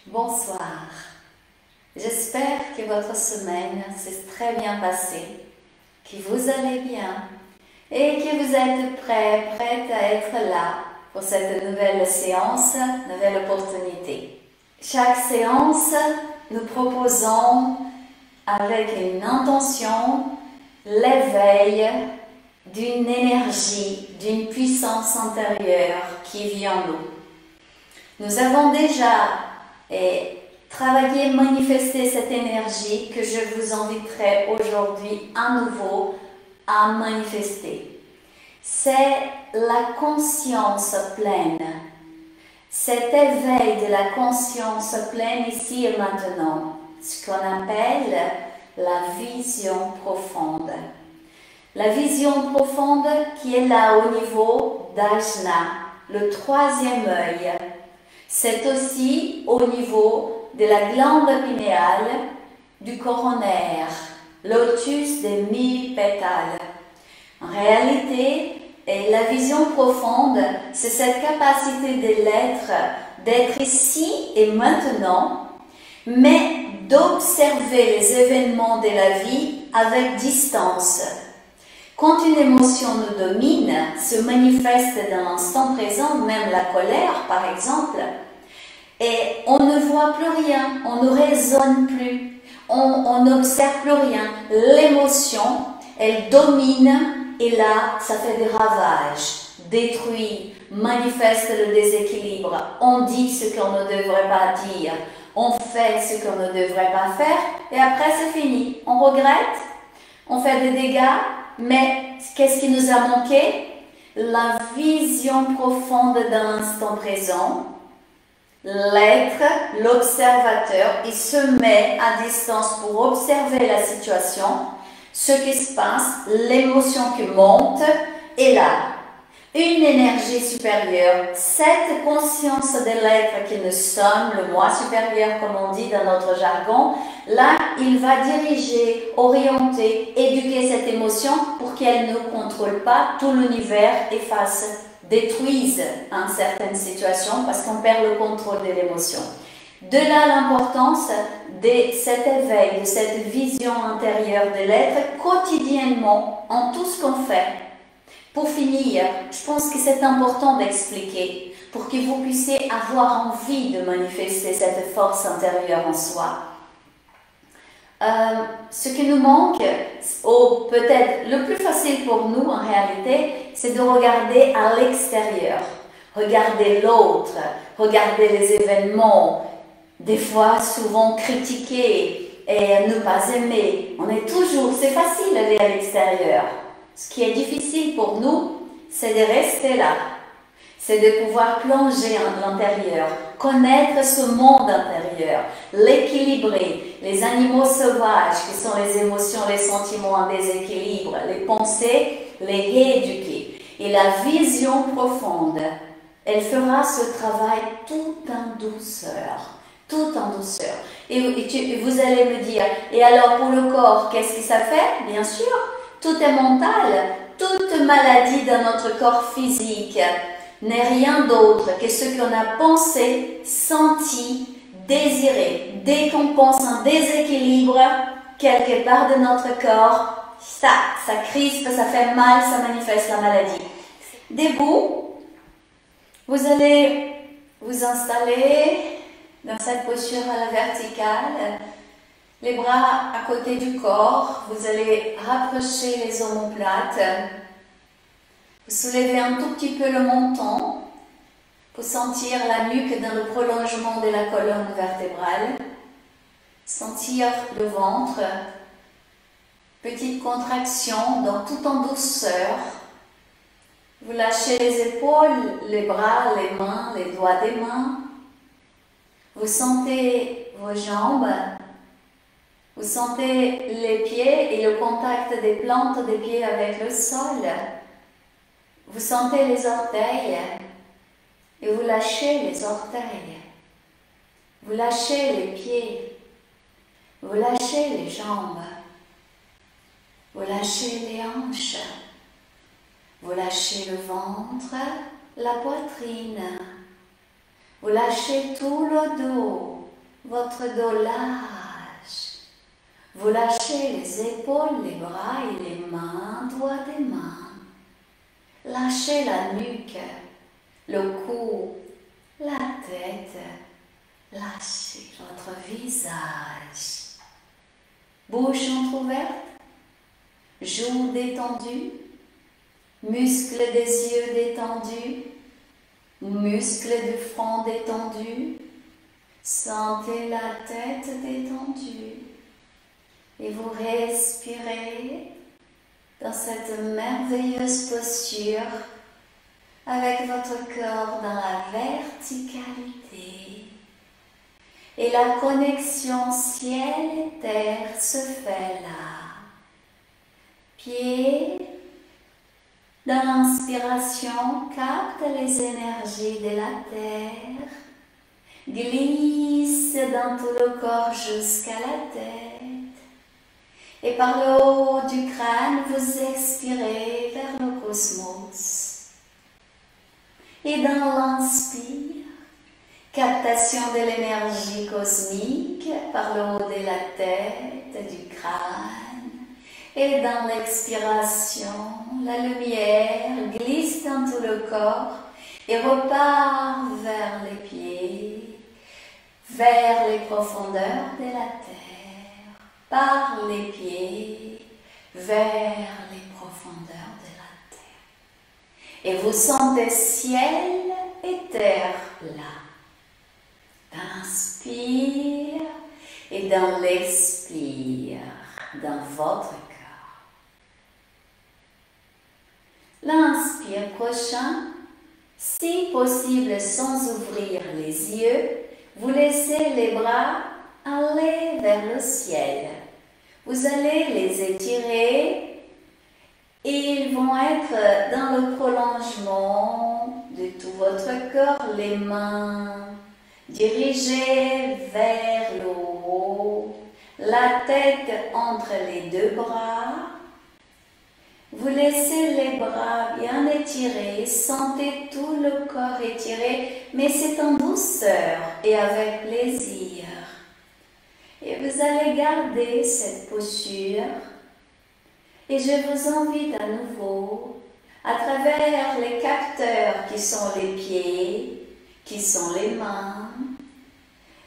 Bonsoir. J'espère que votre semaine s'est très bien passée, que vous allez bien et que vous êtes prête à être là pour cette nouvelle séance, nouvelle opportunité. Chaque séance, nous proposons avec une intention l'éveil d'une énergie, d'une puissance intérieure qui vit en nous. Nous avons déjà travaillé, manifesté cette énergie que je vous inviterai aujourd'hui à nouveau à manifester. C'est la conscience pleine, cet éveil de la conscience pleine ici et maintenant, ce qu'on appelle la vision profonde. La vision profonde qui est là au niveau d'Ajna, le troisième œil. C'est aussi au niveau de la glande pinéale, du coronaire, lotus des 1000 pétales. En réalité, la vision profonde, c'est cette capacité de l'être, d'être ici et maintenant, mais d'observer les événements de la vie avec distance. Quand une émotion nous domine, se manifeste dans l'instant présent, même la colère par exemple, et on ne voit plus rien, on ne raisonne plus, on n'observe plus rien. L'émotion, elle domine et là, ça fait des ravages, détruit, manifeste le déséquilibre. On dit ce qu'on ne devrait pas dire, on fait ce qu'on ne devrait pas faire et après c'est fini. On regrette, on fait des dégâts. Mais qu'est-ce qui nous a manqué? La vision profonde de l'instant présent. L'être, l'observateur, il se met à distance pour observer la situation, ce qui se passe, l'émotion qui monte, et là, une énergie supérieure, cette conscience de l'être que nous sommes, le moi supérieur comme on dit dans notre jargon, là, il va diriger, orienter, éduquer cette émotion pour qu'elle ne contrôle pas tout l'univers, efface, détruise en certaines situations parce qu'on perd le contrôle de l'émotion. De là l'importance de cet éveil, de cette vision intérieure de l'être quotidiennement en tout ce qu'on fait. Pour finir, je pense que c'est important d'expliquer pour que vous puissiez avoir envie de manifester cette force intérieure en soi. Ce qui nous manque, ou peut-être le plus facile pour nous en réalité, c'est de regarder à l'extérieur, regarder l'autre, regarder les événements, des fois souvent critiquer et ne pas aimer. On est toujours, c'est facile d'aller à l'extérieur. Ce qui est difficile pour nous, c'est de rester là, c'est de pouvoir plonger en l'intérieur, connaître ce monde intérieur, l'équilibrer, les animaux sauvages qui sont les émotions, les sentiments en déséquilibre, les pensées, les rééduquer. Et la vision profonde, elle fera ce travail tout en douceur, tout en douceur. Et vous allez me dire, et alors pour le corps, qu'est-ce que ça fait? Bien sûr, tout est mental, toute maladie dans notre corps physique n'est rien d'autre que ce qu'on a pensé, senti, désiré. Dès qu'on pense un déséquilibre quelque part de notre corps, ça crispe, ça fait mal, ça manifeste la maladie. Debout, vous allez vous installer dans cette posture à la verticale. Les bras à côté du corps, vous allez rapprocher les omoplates. Vous soulevez un tout petit peu le menton pour sentir la nuque dans le prolongement de la colonne vertébrale. Sentir le ventre. Petite contraction, donc tout en douceur. Vous lâchez les épaules, les bras, les mains, les doigts des mains. Vous sentez vos jambes. Vous sentez les pieds et le contact des plantes des pieds avec le sol. Vous sentez les orteils et vous lâchez les orteils. Vous lâchez les pieds. Vous lâchez les jambes. Vous lâchez les hanches. Vous lâchez le ventre, la poitrine. Vous lâchez tout le dos, votre dos lâche. Vous lâchez les épaules, les bras et les mains, doigts des mains. Lâchez la nuque, le cou, la tête. Lâchez votre visage. Bouche entrouverte, joues détendues, muscles des yeux détendus, muscles du front détendus. Sentez la tête détendue et vous respirez dans cette merveilleuse posture avec votre corps dans la verticalité. Et la connexion ciel et terre se fait là. Pieds, dans l'inspiration, capte les énergies de la terre, glisse dans tout le corps jusqu'à la tête. Et par le haut du crâne, vous expirez vers le cosmos. Et dans l'inspire, captation de l'énergie cosmique par le haut de la tête, du crâne. Et dans l'expiration, la lumière glisse dans tout le corps et repart vers les pieds, vers les profondeurs de la terre, par les pieds, vers les profondeurs de la terre. Et vous sentez ciel et terre là. Inspire et dans l'expire, dans votre corps. L'inspire prochain, si possible sans ouvrir les yeux, vous laissez les bras aller vers le ciel. Vous allez les étirer et ils vont être dans le prolongement de tout votre corps, les mains dirigées vers le haut, la tête entre les deux bras. Vous laissez les bras bien étirés, sentez tout le corps étiré, mais c'est en douceur et avec plaisir. Et vous allez garder cette posture. Et je vous invite à nouveau, à travers les capteurs qui sont les pieds, qui sont les mains,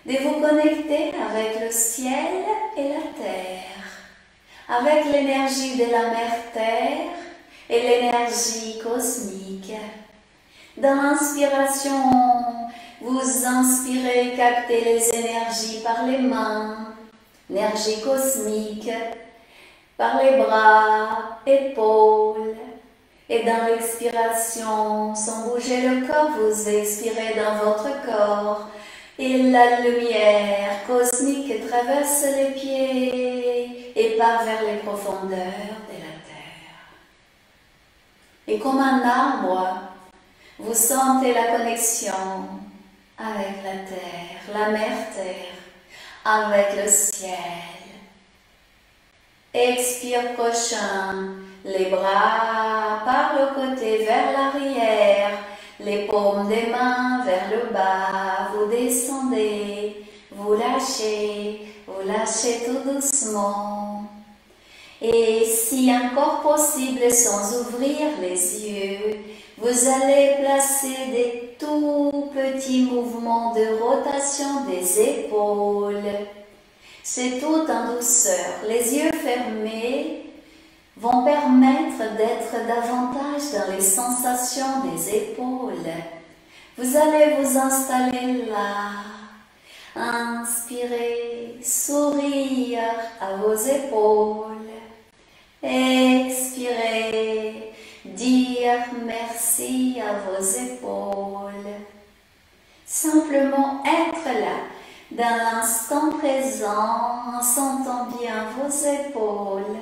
de vous connecter avec le ciel et la terre, avec l'énergie de la mère terre et l'énergie cosmique. Dans l'inspiration, vous inspirez, captez les énergies par les mains, énergie cosmique, par les bras, épaules. Et dans l'expiration, sans bouger le corps, vous expirez dans votre corps. Et la lumière cosmique traverse les pieds et part vers les profondeurs de la terre. Et comme un arbre, vous sentez la connexion avec la terre, la mère terre, avec le ciel. Expire prochain, les bras par le côté vers l'arrière, les paumes des mains vers le bas, vous descendez, vous lâchez tout doucement. Et si encore possible, sans ouvrir les yeux, vous allez placer des tout petits mouvements de rotation des épaules. C'est tout en douceur. Les yeux fermés vont permettre d'être davantage dans les sensations des épaules. Vous allez vous installer là. Inspirez, sourire à vos épaules. Expirez, dire merci à vos épaules. Simplement être là, dans l'instant présent, en sentant bien vos épaules.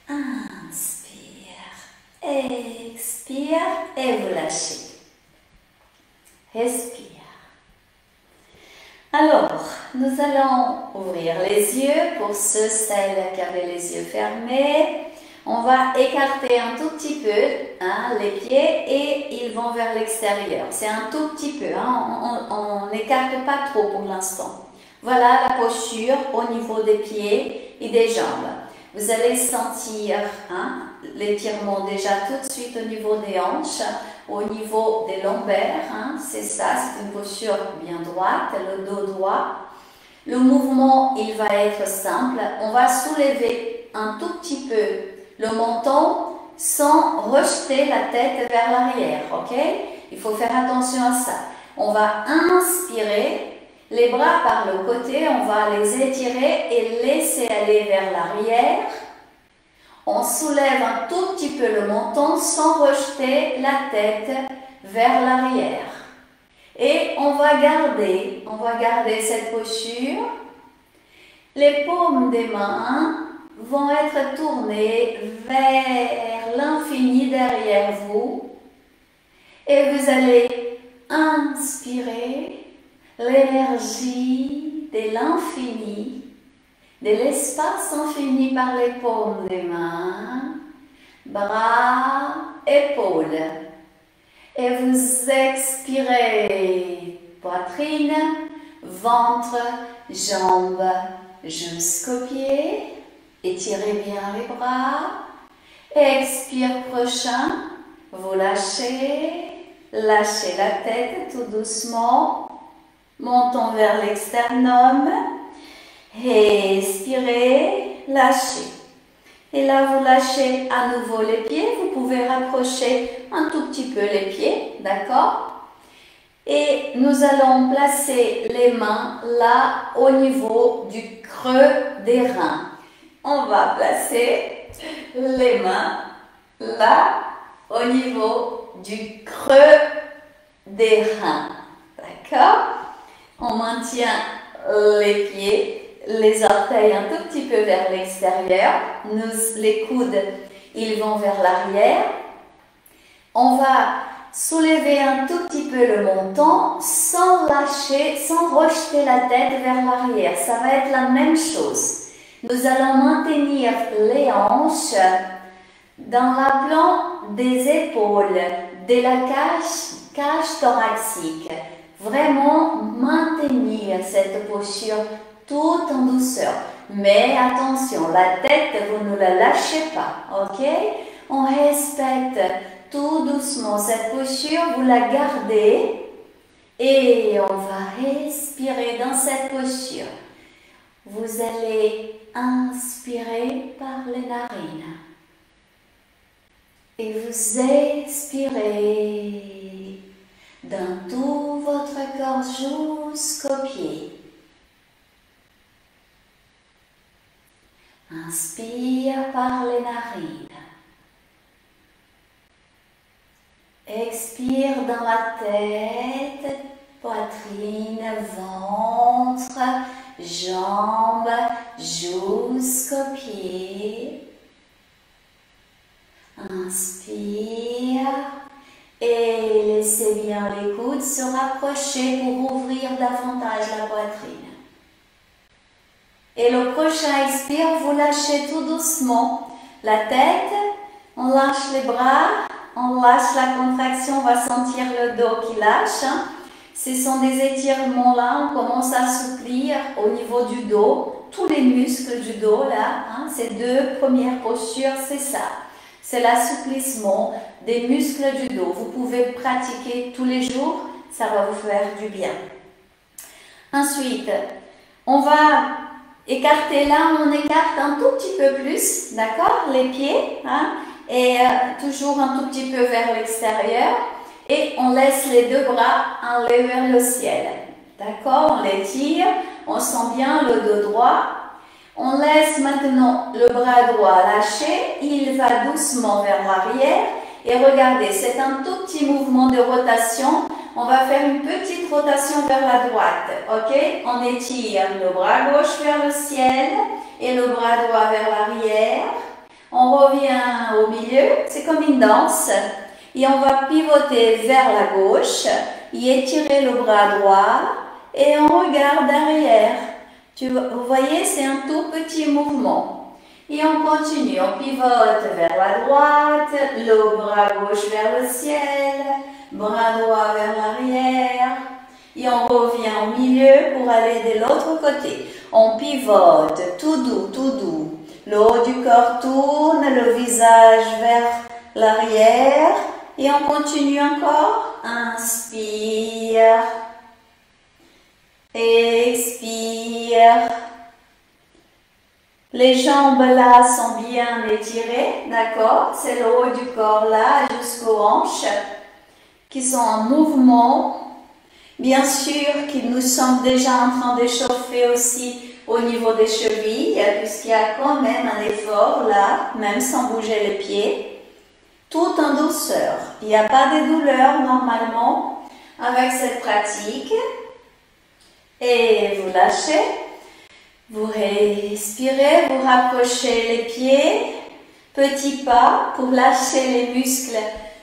Inspire, expire et vous lâchez. Respire. Alors, nous allons ouvrir les yeux pour celles qui avaient les yeux fermés. On va écarter un tout petit peu les pieds et ils vont vers l'extérieur. C'est un tout petit peu, on n'écarte pas trop pour l'instant. Voilà la posture au niveau des pieds et des jambes. Vous allez sentir l'étirement déjà tout de suite au niveau des hanches, au niveau des lombaires. C'est ça, c'est une posture bien droite, le dos droit. Le mouvement, il va être simple. On va soulever un tout petit peu le menton sans rejeter la tête vers l'arrière, ok? Il faut faire attention à ça. On va inspirer, les bras par le côté, on va les étirer et laisser aller vers l'arrière. On soulève un tout petit peu le menton sans rejeter la tête vers l'arrière. Et on va garder cette posture. Les paumes des mains vont être tournées vers l'infini derrière vous. Et vous allez inspirer l'énergie de l'infini, de l'espace infini par les paumes des mains, bras, épaules. Et vous expirez poitrine, ventre, jambes jusqu'aux pieds. Étirez bien les bras. Expire prochain. Vous lâchez. Lâchez la tête tout doucement. Montons vers l'externum. Expirez. Lâchez. Et là, vous lâchez à nouveau les pieds. Vous pouvez rapprocher un tout petit peu les pieds, d'accord? Et nous allons placer les mains là au niveau du creux des reins. On va placer les mains là au niveau du creux des reins, d'accord? On maintient les pieds, les orteils un tout petit peu vers l'extérieur. Les coudes, ils vont vers l'arrière. On va soulever un tout petit peu le menton sans lâcher, sans rejeter la tête vers l'arrière. Ça va être la même chose. Nous allons maintenir les hanches dans l'aplomb des épaules, de la cage thoracique. Vraiment maintenir cette posture tout en douceur. Mais attention, la tête, vous ne la lâchez pas, ok? On respecte tout doucement cette posture, vous la gardez et on va respirer dans cette posture. Vous allez inspirer par les narines et vous expirez dans tout votre corps jusqu'aux pieds. Inspire par les narines. Expire dans la tête, poitrine, ventre, jambes jusqu'aux pieds. Inspire et laissez bien les coudes se rapprocher pour ouvrir davantage la poitrine. Et le prochain expire, vous lâchez tout doucement la tête, on lâche les bras, on lâche la contraction, on va sentir le dos qui lâche. Ce sont des étirements là, on commence à assouplir au niveau du dos, tous les muscles du dos là, ces deux premières postures, c'est ça. C'est l'assouplissement des muscles du dos. Vous pouvez pratiquer tous les jours, ça va vous faire du bien. Ensuite, on va écarter là, on écarte un tout petit peu plus, d'accord, les pieds, et toujours un tout petit peu vers l'extérieur. Et on laisse les deux bras enlevés vers le ciel. D'accord? On les tire, on sent bien le dos droit. On laisse maintenant le bras droit lâché. Il va doucement vers l'arrière. Et regardez, c'est un tout petit mouvement de rotation. On va faire une petite rotation vers la droite. Ok? On étire le bras gauche vers le ciel et le bras droit vers l'arrière. On revient au milieu. C'est comme une danse. Et on va pivoter vers la gauche et étirer le bras droit et on regarde derrière. Vous voyez, c'est un tout petit mouvement. Et on continue, on pivote vers la droite, le bras gauche vers le ciel, bras droit vers l'arrière. et on revient au milieu pour aller de l'autre côté. On pivote, tout doux, tout doux. Le haut du corps tourne, le visage vers l'arrière et on continue encore. Inspire, expire. Les jambes là sont bien étirées, d'accord? C'est le haut du corps là jusqu'aux hanches qui sont en mouvement. Bien sûr que nous sommes déjà en train d'échauffer aussi au niveau des chevilles, puisqu'il y a quand même un effort là, même sans bouger les pieds, tout en douceur. Il n'y a pas de douleur normalement avec cette pratique. Et vous lâchez, vous respirez, vous rapprochez les pieds, petit pas pour lâcher les muscles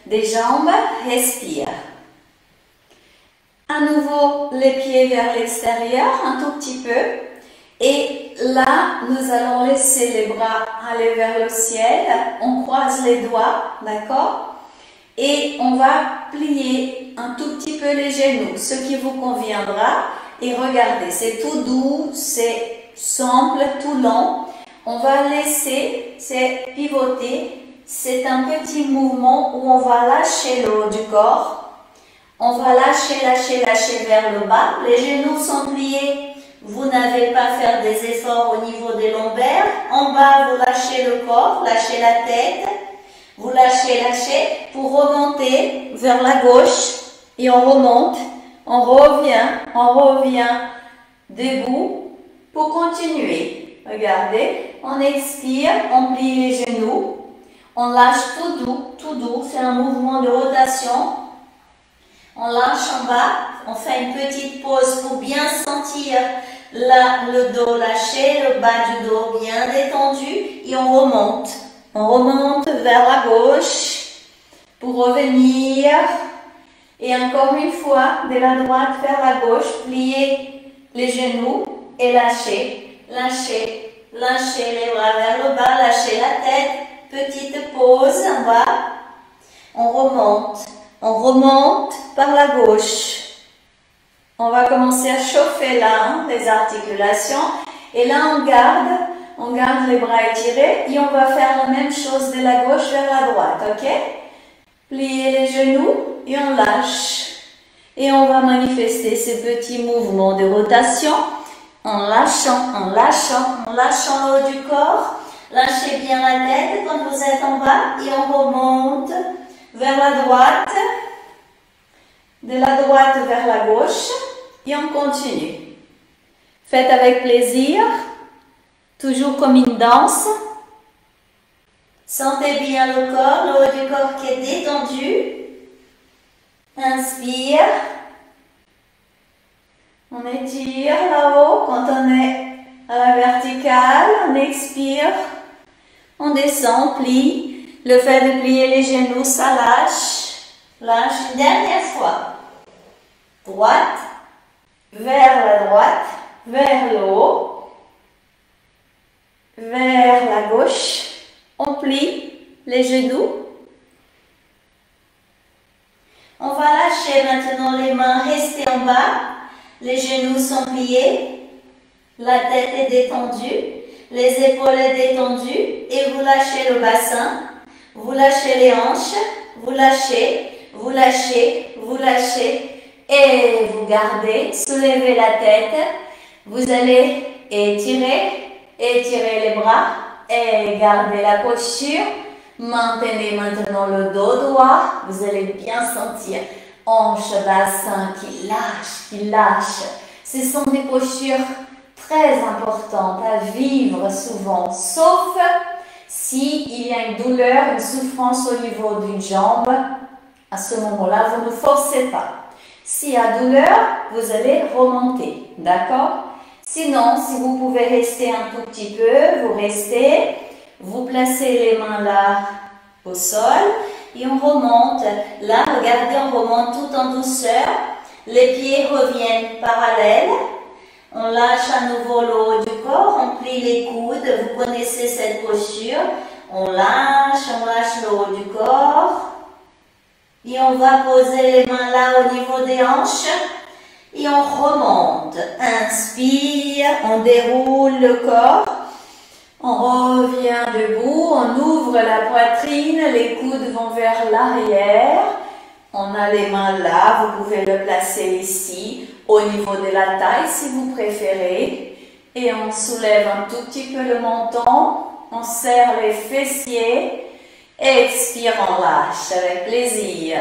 des jambes, respire. À nouveau, les pieds vers l'extérieur, un tout petit peu. Et là, nous allons laisser les bras aller vers le ciel. On croise les doigts, d'accord? Et on va plier un tout petit peu les genoux, ce qui vous conviendra. Et regardez, c'est tout doux, c'est simple, tout long. On va laisser, c'est pivoter. C'est un petit mouvement où on va lâcher le haut du corps. On va lâcher, lâcher, lâcher vers le bas. Les genoux sont pliés. Vous n'avez pas à faire des efforts au niveau des lombaires. En bas, vous lâchez le corps, lâchez la tête. Vous lâchez, lâchez pour remonter vers la gauche. Et on remonte. On revient debout pour continuer. Regardez, on expire, on plie les genoux. On lâche tout doux. C'est un mouvement de rotation. On lâche en bas, on fait une petite pause pour bien sentir le dos lâché, le bas du dos bien détendu et on remonte. On remonte vers la gauche pour revenir et encore une fois de la droite vers la gauche, plier les genoux et lâcher, lâcher, lâcher les bras vers le bas, lâcher la tête, petite pause en bas, on remonte. On remonte par la gauche. On va commencer à chauffer là, les articulations. Et là, on garde les bras étirés et on va faire la même chose de la gauche vers la droite, ok? Plier les genoux et on lâche. Et on va manifester ces petits mouvements de rotation en lâchant, en lâchant, en lâchant le haut du corps. Lâchez bien la tête quand vous êtes en bas et on remonte vers la droite, de la droite vers la gauche et on continue. Faites avec plaisir, toujours comme une danse. Sentez bien le corps, le haut du corps qui est détendu. Inspire. On étire là-haut quand on est à la verticale. On expire. On descend, on plie. Le fait de plier les genoux, ça lâche. Lâche une dernière fois. Droite, vers la droite, vers le haut, vers la gauche. On plie les genoux. On va lâcher maintenant les mains, rester en bas. Les genoux sont pliés. La tête est détendue. Les épaules sont détendues. Et vous lâchez le bassin. Vous lâchez les hanches, vous lâchez, vous lâchez, vous lâchez et vous gardez, soulevez la tête. Vous allez étirer les bras et gardez la posture. Maintenez maintenant le dos droit. Vous allez bien sentir hanche, bassin qui lâche. Ce sont des postures très importantes à vivre souvent, sauf s'il y a une douleur, une souffrance au niveau d'une jambe, à ce moment-là, vous ne forcez pas. S'il y a douleur, vous allez remonter, d'accord? Sinon, si vous pouvez rester un tout petit peu, vous restez, vous placez les mains là au sol et on remonte. Là, regardez, on remonte tout en douceur. Les pieds reviennent parallèles. On lâche à nouveau le haut du corps, on plie les coudes, vous connaissez cette posture. On lâche le haut du corps. Et on va poser les mains là au niveau des hanches. Et on remonte. Inspire, on déroule le corps. On revient debout, on ouvre la poitrine, les coudes vont vers l'arrière. On a les mains là, vous pouvez le placer ici, au niveau de la taille si vous préférez. Et on soulève un tout petit peu le menton, on serre les fessiers. Expire, on lâche avec plaisir.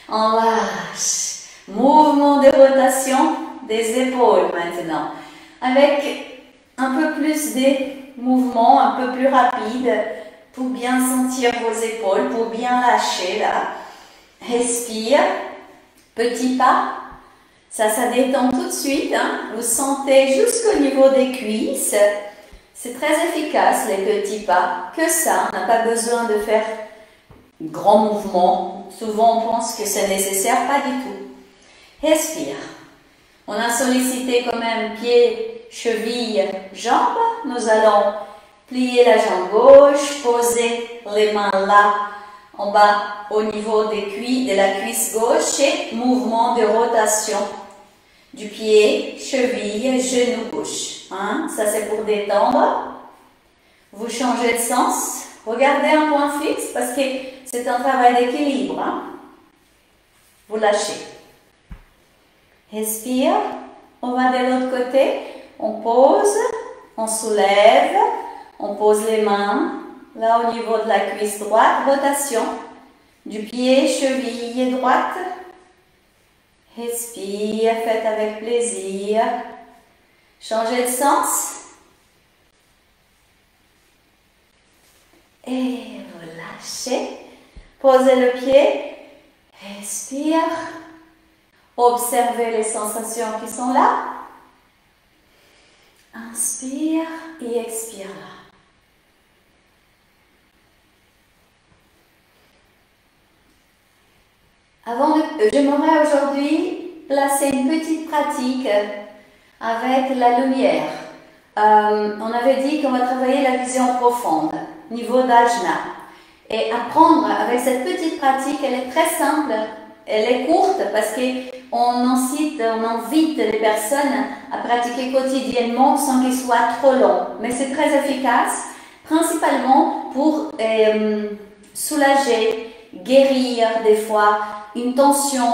On lâche. Mouvement de rotation des épaules maintenant. Avec un peu plus de mouvement, un peu plus rapide pour bien sentir vos épaules, pour bien lâcher là. Respire. Petit pas. Ça détend tout de suite. Hein. Vous sentez jusqu'au niveau des cuisses. C'est très efficace les petits pas. Que ça, on n'a pas besoin de faire grands mouvements. Souvent on pense que c'est nécessaire, pas du tout. Respire. On a sollicité quand même pieds, chevilles, jambes. Nous allons plier la jambe gauche, poser les mains là en bas au niveau des cuisses, de la cuisse gauche et mouvement de rotation du pied, cheville, genou gauche. Hein? Ça c'est pour détendre. Vous changez de sens. Regardez un point fixe parce que c'est un travail d'équilibre. Hein? Vous lâchez. Respire. On va de l'autre côté. On pose. On soulève. On pose les mains. Là au niveau de la cuisse droite. Rotation. Du pied, cheville droite. Respire. Faites avec plaisir. Changez de sens. Et vous lâchez. Posez le pied. Respire. Observez les sensations qui sont là. Inspire et expire là. J'aimerais aujourd'hui placer une petite pratique avec la lumière. On avait dit qu'on va travailler la vision profonde, niveau d'Ajna. Et apprendre avec cette petite pratique, elle est très simple, elle est courte parce qu'on invite les personnes à pratiquer quotidiennement sans qu'il soit trop long. Mais c'est très efficace, principalement pour soulager, guérir des fois une tension,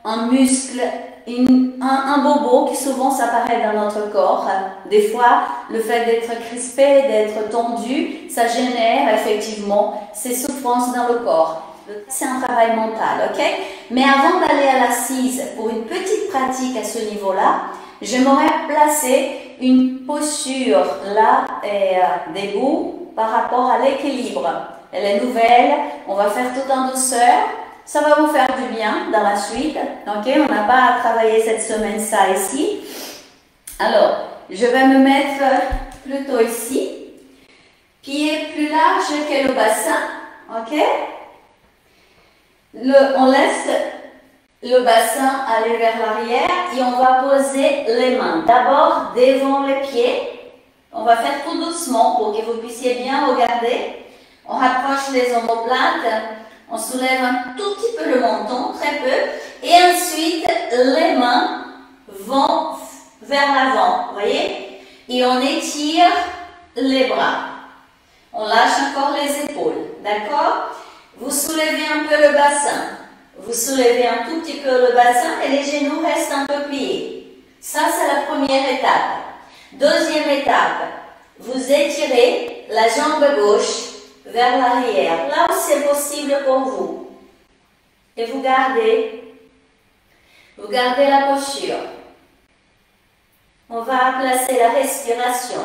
un muscle, un bobo qui souvent s'apparaît dans notre corps. Des fois, le fait d'être crispé, d'être tendu, ça génère effectivement ces souffrances dans le corps. C'est un travail mental, ok? Mais avant d'aller à l'assise pour une petite pratique à ce niveau-là, j'aimerais placer une posture là et debout par rapport à l'équilibre. Elle est nouvelle, on va faire tout en douceur. Ça va vous faire du bien dans la suite, ok? On n'a pas à travailler cette semaine ça ici. Alors, je vais me mettre plutôt ici. Pied plus large que le bassin, ok? On laisse le bassin aller vers l'arrière et on va poser les mains. D'abord devant les pieds. On va faire tout doucement pour que vous puissiez bien regarder. On rapproche les omoplates. On soulève un tout petit peu le menton, très peu. Et ensuite, les mains vont vers l'avant, vous voyez? Et on étire les bras. On lâche encore les épaules, d'accord? Vous soulevez un peu le bassin. Vous soulevez un tout petit peu le bassin et les genoux restent un peu pliés. Ça, c'est la première étape. Deuxième étape, vous étirez la jambe gauche vers l'arrière, là où c'est possible pour vous. Et vous gardez la posture. On va placer la respiration.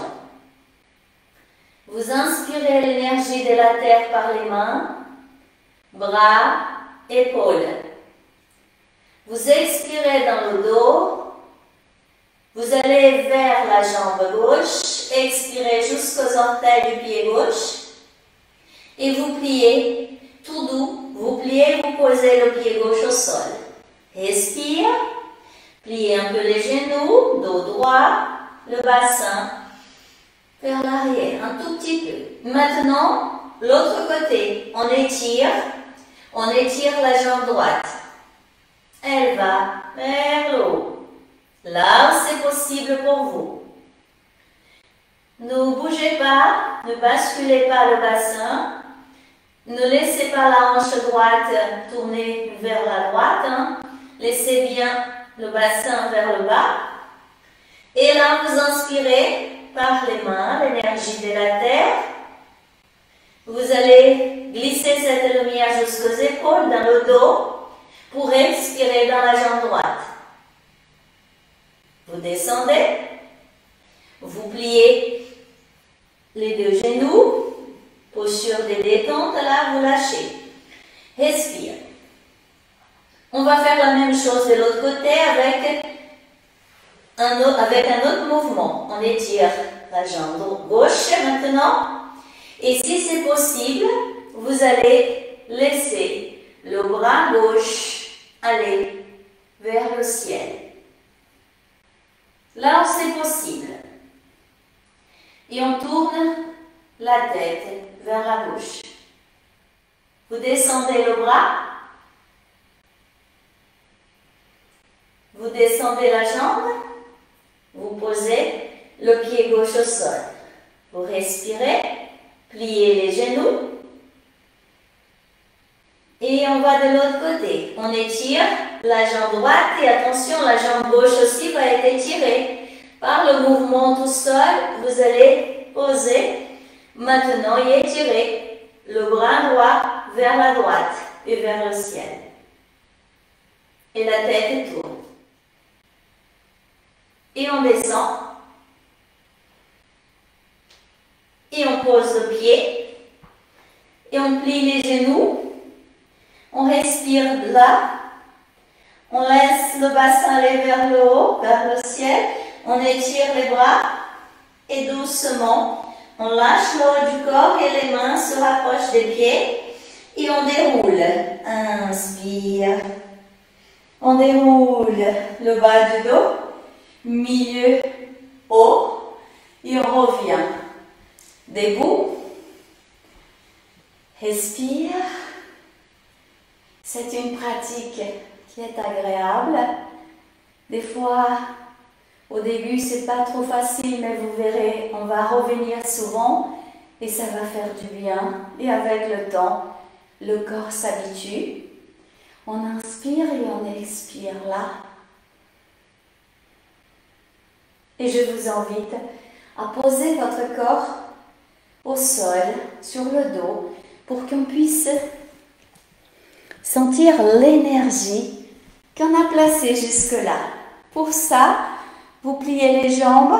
Vous inspirez l'énergie de la terre par les mains, bras, épaules. Vous expirez dans le dos. Vous allez vers la jambe gauche. Expirez jusqu'aux orteils du pied gauche. Et vous pliez, tout doux, vous pliez, vous posez le pied gauche au sol. Respire, pliez un peu les genoux, dos droit, le bassin vers l'arrière, un tout petit peu. Maintenant, l'autre côté, on étire la jambe droite. Elle va vers le haut. là où c'est possible pour vous. Ne bougez pas, ne basculez pas le bassin, ne laissez pas la hanche droite tourner vers la droite, hein. Laissez bien le bassin vers le bas. Et là, vous inspirez par les mains l'énergie de la terre. Vous allez glisser cette lumière jusqu'aux épaules, dans le dos, pour expirer dans la jambe droite. Vous descendez, vous pliez les deux genoux, posture de détente, là vous lâchez. Respire. On va faire la même chose de l'autre côté avec un autre mouvement. On étire la jambe gauche maintenant. Et si c'est possible, vous allez laisser le bras gauche aller vers le ciel. Là où c'est possible. Et on tourne la tête vers la gauche. Vous descendez le bras. Vous descendez la jambe. Vous posez le pied gauche au sol. Vous respirez. Pliez les genoux. Et on va de l'autre côté. On étire la jambe droite et attention, la jambe gauche aussi va être étirée. Par le mouvement tout seul, vous allez poser maintenant et étirer le bras droit vers la droite et vers le ciel. Et la tête tourne. Et on descend. Et on pose le pied. Et on plie les genoux. On respire là. On laisse le bassin aller vers le haut, vers le ciel. On étire les bras. Et doucement, on lâche le haut du corps et les mains se rapprochent des pieds. Et on déroule. Inspire. On déroule le bas du dos. Milieu, haut. Et on revient. Debout. Respire. C'est une pratique qui est agréable. Des fois, au début, c'est pas trop facile, mais vous verrez, on va revenir souvent et ça va faire du bien. Et avec le temps, le corps s'habitue. On inspire et on expire là. Et je vous invite à poser votre corps au sol, sur le dos, pour qu'on puisse sentir l'énergie qu'on a placée jusque-là. Pour ça, vous pliez les jambes,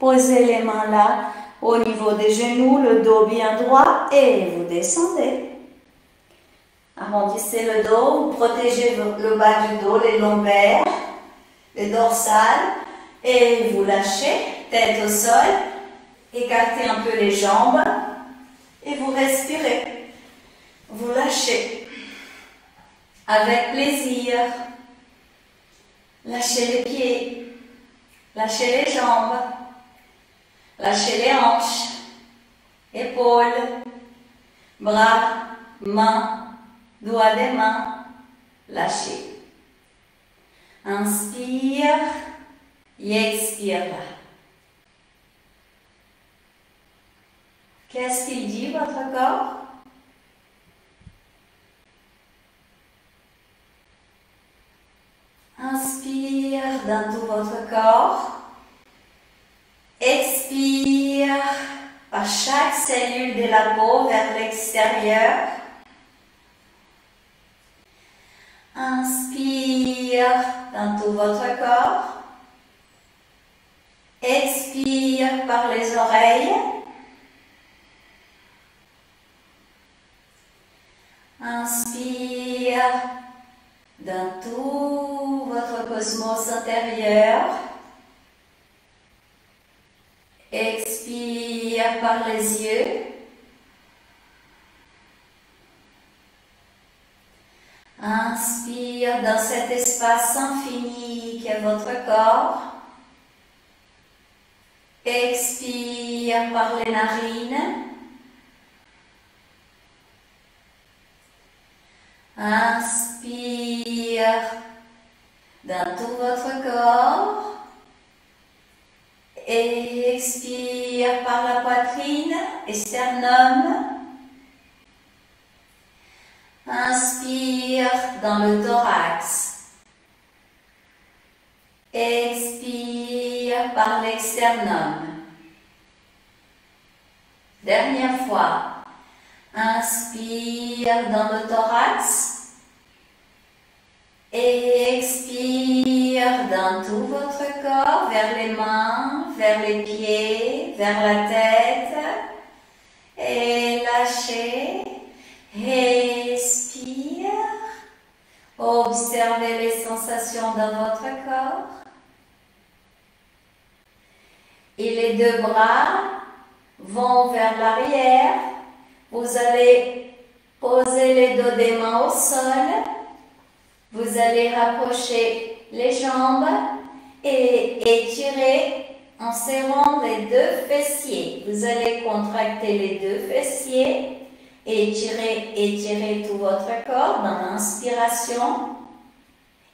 posez les mains là, au niveau des genoux, le dos bien droit, et vous descendez. Arrondissez le dos, vous protégez le bas du dos, les lombaires, les dorsales, et vous lâchez, tête au sol, écartez un peu les jambes, et vous respirez. Vous lâchez. Avec plaisir. Lâchez les pieds. Lâchez les jambes. Lâchez les hanches. Épaules. Bras. Mains. Doigts des mains. Lâchez. Inspire. Et expire. Qu'est-ce qu'il dit, votre corps? Inspire dans tout votre corps. Expire par chaque cellule de la peau vers l'extérieur. Inspire dans tout votre corps. Expire par les oreilles. Inspire dans tout votre cosmos intérieur. Expire par les yeux. Inspire dans cet espace infini qu'est votre corps. Expire par les narines. Inspire dans tout votre corps. Et expire par la poitrine et sternum. Inspire dans le thorax. Expire par l'externum. Dernière fois. Inspire dans le thorax. Et expire dans tout votre corps, vers les mains, vers les pieds, vers la tête. Et lâchez. Respire. Observez les sensations dans votre corps. Et les deux bras vont vers l'arrière. Vous allez poser les dos des mains au sol. Vous allez rapprocher les jambes et étirer en serrant les deux fessiers. Vous allez contracter les deux fessiers et étirer tout votre corps dans l'inspiration.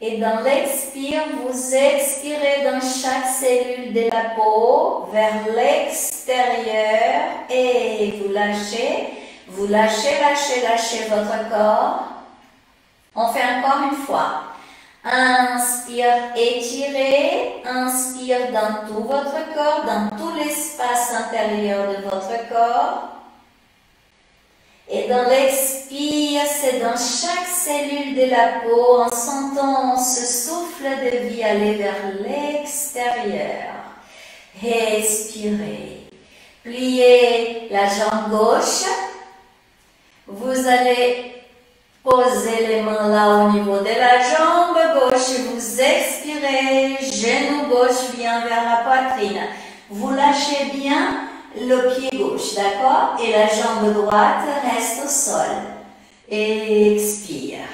Et dans l'expire, vous expirez dans chaque cellule de la peau vers l'extérieur et vous lâchez. Vous lâchez, lâchez, lâchez votre corps. On fait encore une fois. Inspire, étirez. Inspire dans tout votre corps, dans tout l'espace intérieur de votre corps. Et dans l'expire, c'est dans chaque cellule de la peau, en sentant ce souffle de vie aller vers l'extérieur. Respirez. Pliez la jambe gauche. Vous allez posez les mains là au niveau de la jambe gauche, vous expirez, genou gauche vient vers la poitrine. Vous lâchez bien le pied gauche, d'accord? Et la jambe droite reste au sol. Expire.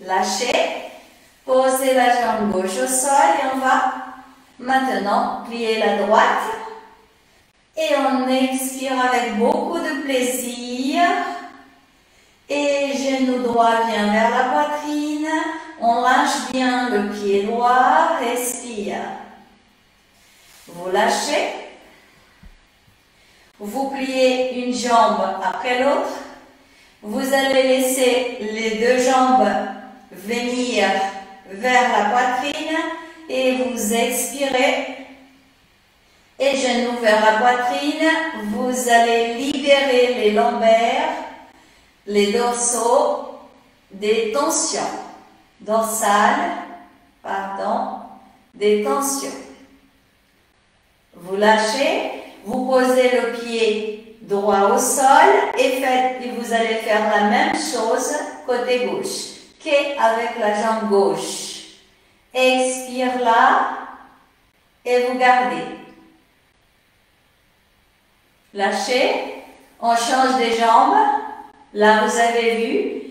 Lâchez, posez la jambe gauche au sol et on va maintenant plier la droite. Et on expire avec beaucoup de plaisir. Et genou droit vient vers la poitrine. On lâche bien le pied droit. Respire. Vous lâchez. Vous pliez une jambe après l'autre. Vous allez laisser les deux jambes venir vers la poitrine. Et vous expirez. Et genoux vers la poitrine, vous allez libérer les lombaires, les dorsaux des tensions. Dorsales, pardon, des tensions. Vous lâchez, vous posez le pied droit au sol et vous allez faire la même chose côté gauche qu'avec la jambe gauche. Expire là et vous gardez. Lâchez, on change des jambes. Là, vous avez vu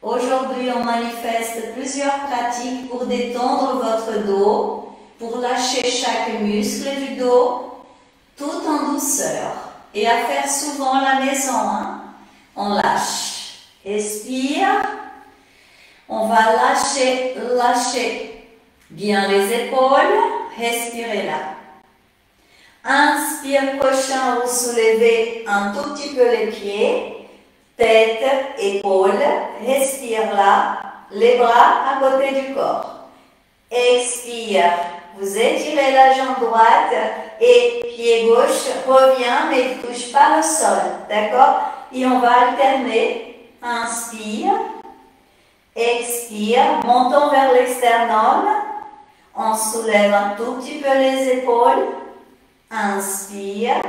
qu'aujourd'hui, on manifeste plusieurs pratiques pour détendre votre dos, pour lâcher chaque muscle du dos, tout en douceur. Et à faire souvent à la maison, hein. On lâche. Expire. On va lâcher bien les épaules. Respirez là. Inspire, prochain, vous soulevez un tout petit peu les pieds, tête, épaules, respire là, les bras à côté du corps. Expire, vous étirez la jambe droite et pied gauche revient mais il ne touche pas le sol, d'accord? Et on va alterner, inspire, expire, montons vers l'externum, on soulève un tout petit peu les épaules. Inspire,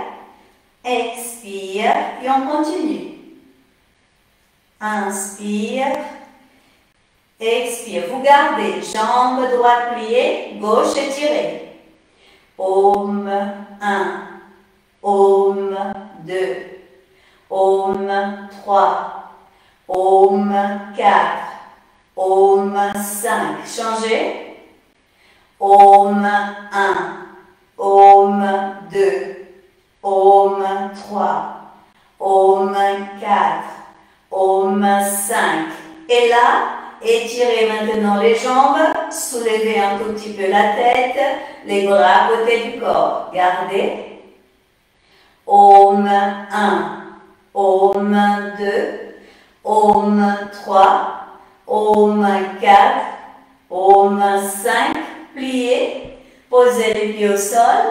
expire, et on continue. Inspire, expire. Vous gardez, jambe droite pliée, gauche étirée. Om 1, Om 2, Om 3, Om 4, Om 5. Changez. Om 1. Om 2, Om 3, Om 4, Om 5. Et là, étirez maintenant les jambes soulevez un tout petit peu la tête, les bras à côté du corps. Gardez. Om 1, Om 2, Om 3, Om 4, Om 5. Pliez, posez les pieds au sol,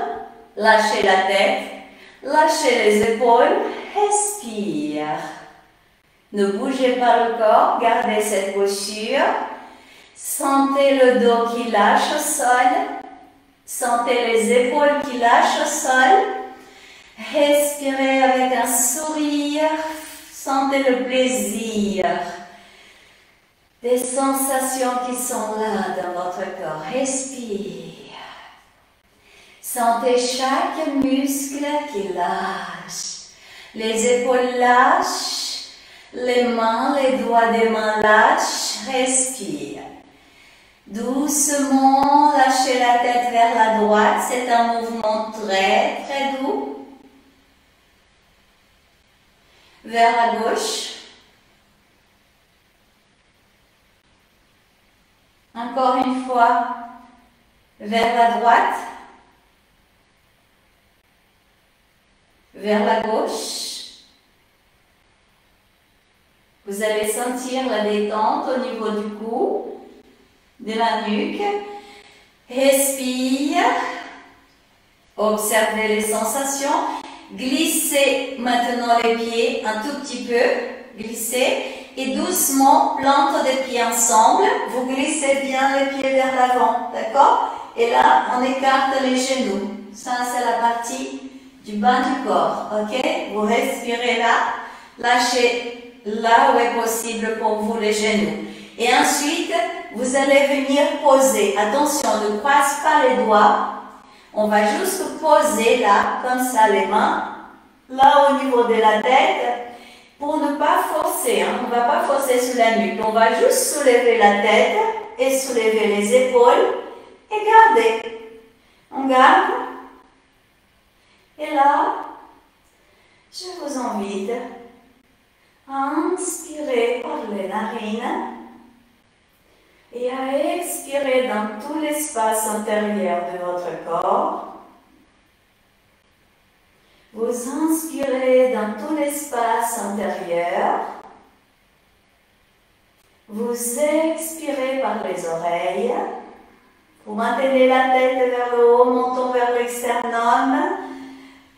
lâchez la tête, lâchez les épaules, respire. Ne bougez pas le corps, gardez cette posture. Sentez le dos qui lâche au sol. Sentez les épaules qui lâchent au sol. Respirez avec un sourire. Sentez le plaisir des sensations qui sont là dans votre corps. Respire. Sentez chaque muscle qui lâche. Les épaules lâchent. Les mains, les doigts des mains lâchent, respire. Doucement, lâchez la tête vers la droite, c'est un mouvement très très doux. Vers la gauche. Encore une fois, vers la droite. Vers la gauche. Vous allez sentir la détente au niveau du cou, de la nuque. Respire. Observez les sensations. Glissez maintenant les pieds un tout petit peu. Glissez. Et doucement, plante des pieds ensemble. Vous glissez bien les pieds vers l'avant. D'accord? Et là, on écarte les genoux. Ça, c'est la partie du bas du corps. Ok? Vous respirez là. Lâchez là où est possible pour vous les genoux. Et ensuite, vous allez venir poser. Attention, ne croise pas les doigts. On va juste poser là, comme ça, les mains, là au niveau de la tête, pour ne pas forcer. Hein. On ne va pas forcer sur la nuque. On va juste soulever la tête et soulever les épaules et garder. On garde. Et là, je vous invite à inspirer par les narines et à expirer dans tout l'espace intérieur de votre corps. Vous inspirez dans tout l'espace intérieur. Vous expirez par les oreilles. Vous maintenez la tête vers le haut, menton vers l'externum.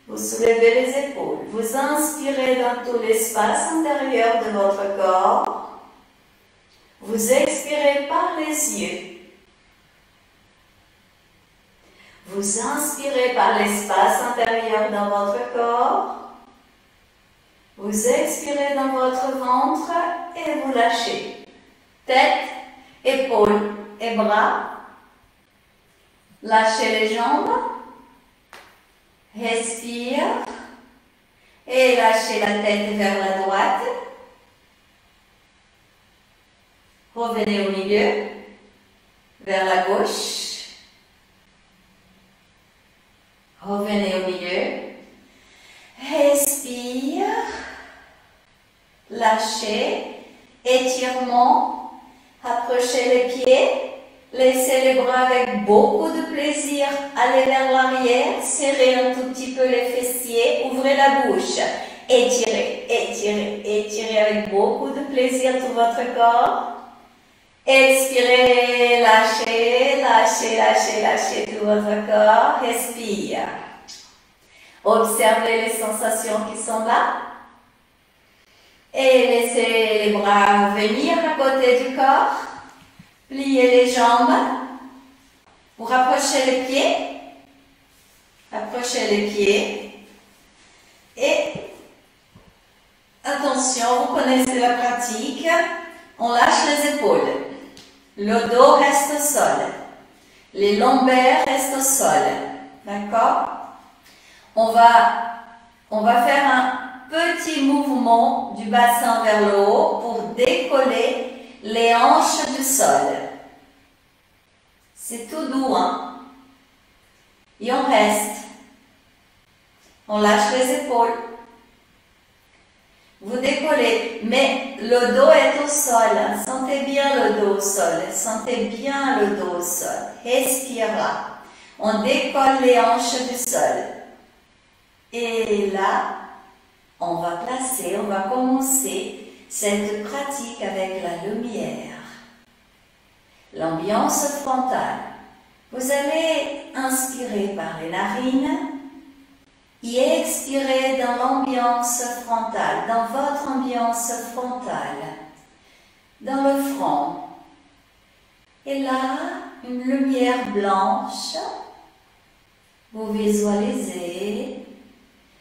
Vous soulevez les épaules. Vous inspirez dans tout l'espace intérieur de votre corps. Vous expirez par les yeux. Vous inspirez par l'espace intérieur dans votre corps. Vous expirez dans votre ventre et vous lâchez. Tête, épaules et bras. Lâchez les jambes. Respire et lâchez la tête vers la droite. Revenez au milieu, vers la gauche. Revenez au milieu. Respire. Lâchez. Étirement. Approchez les pieds. Laissez les bras avec beaucoup de plaisir. Allez vers l'arrière. Serrez un tout petit peu les fessiers. Ouvrez la bouche. Étirez, étirez, étirez avec beaucoup de plaisir tout votre corps. Expirez, lâchez, lâchez, lâchez, lâchez tout votre corps. Respire. Observez les sensations qui sont là. Et laissez les bras venir à côté du corps. Pliez les jambes. Vous rapprochez les pieds. Approchez les pieds. Et attention, vous connaissez la pratique. On lâche les épaules. Le dos reste au sol. Les lombaires restent au sol. D'accord? On va faire un petit mouvement du bassin vers le haut pour décoller les hanches du sol. C'est tout doux, hein? Et on reste. On lâche les épaules. Vous décollez, mais le dos est au sol. Sentez bien le dos au sol. Sentez bien le dos au sol. Respire là. On décolle les hanches du sol. Et là, on va commencer cette pratique avec la lumière. L'ambiance frontale. Vous allez inspirer par les narines et expirer dans l'ambiance frontale, dans votre ambiance frontale, dans le front. Et là, une lumière blanche, vous visualisez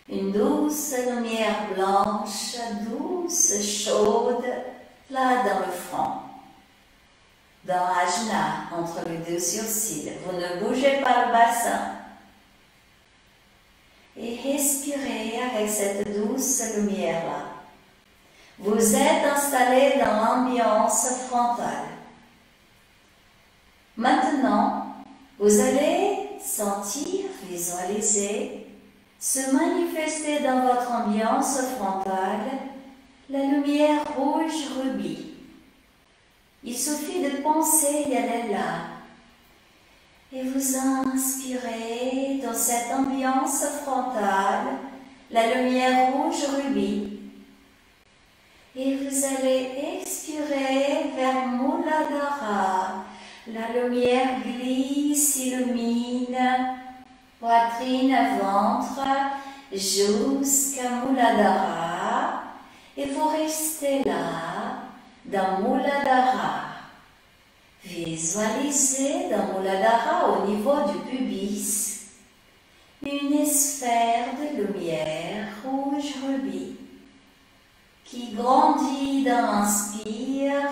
une douce lumière blanche, douce, chaude, là dans le front, dans l'ajna, entre les deux sourcils. Vous ne bougez pas le bassin. Et respirez avec cette douce lumière-là. Vous êtes installé dans l'ambiance frontale. Maintenant, vous allez sentir, visualiser, se manifester dans votre ambiance frontale la lumière rouge rubis. Il suffit de penser, elle est là. Et vous inspirez dans cette ambiance frontale la lumière rouge rubis. Et vous allez expirer vers Muladhara. La lumière glisse, illumine poitrine, ventre, jusqu'à Muladhara. Et vous restez là, dans Muladhara. Visualisez dans Muladhara, au niveau du pubis, une sphère de lumière rouge rubis qui grandit dans l'inspire,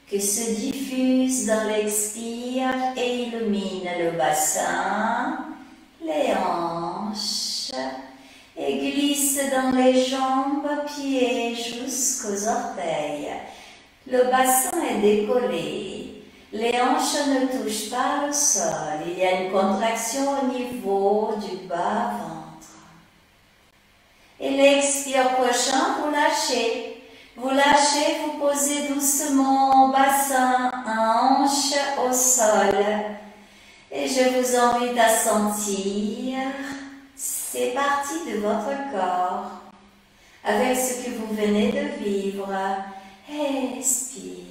qui se diffuse dans l'expire et illumine le bassin, les hanches et glisse dans les jambes, pieds jusqu'aux orteils. Le bassin est décollé. Les hanches ne touchent pas le sol. Il y a une contraction au niveau du bas-ventre. Et l'expire prochain, vous lâchez. Vous lâchez, vous posez doucement bassin, hanche au sol. Et je vous invite à sentir ces parties de votre corps avec ce que vous venez de vivre. Respire.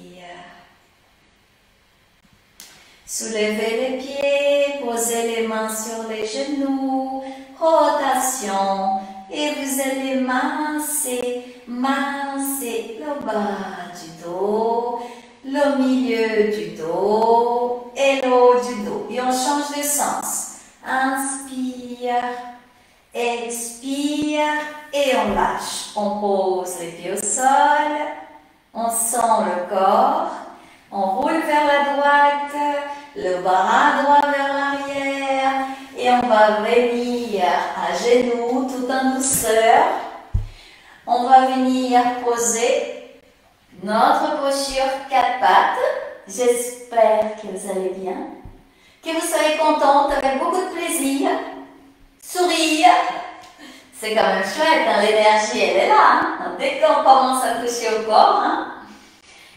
Soulevez les pieds, posez les mains sur les genoux, rotation, et vous allez masser le bas du dos, le milieu du dos et le haut du dos. Et on change de sens. Inspire, expire et on lâche. On pose les pieds au sol, on sent le corps, on roule vers la droite, le bras droit vers l'arrière et on va venir à genoux tout en douceur. On va venir poser notre posture quatre pattes. J'espère que vous allez bien, que vous serez contente avec beaucoup de plaisir. Sourire, c'est quand même chouette, hein, l'énergie elle est là. Hein. Dès qu'on commence à toucher au corps, hein.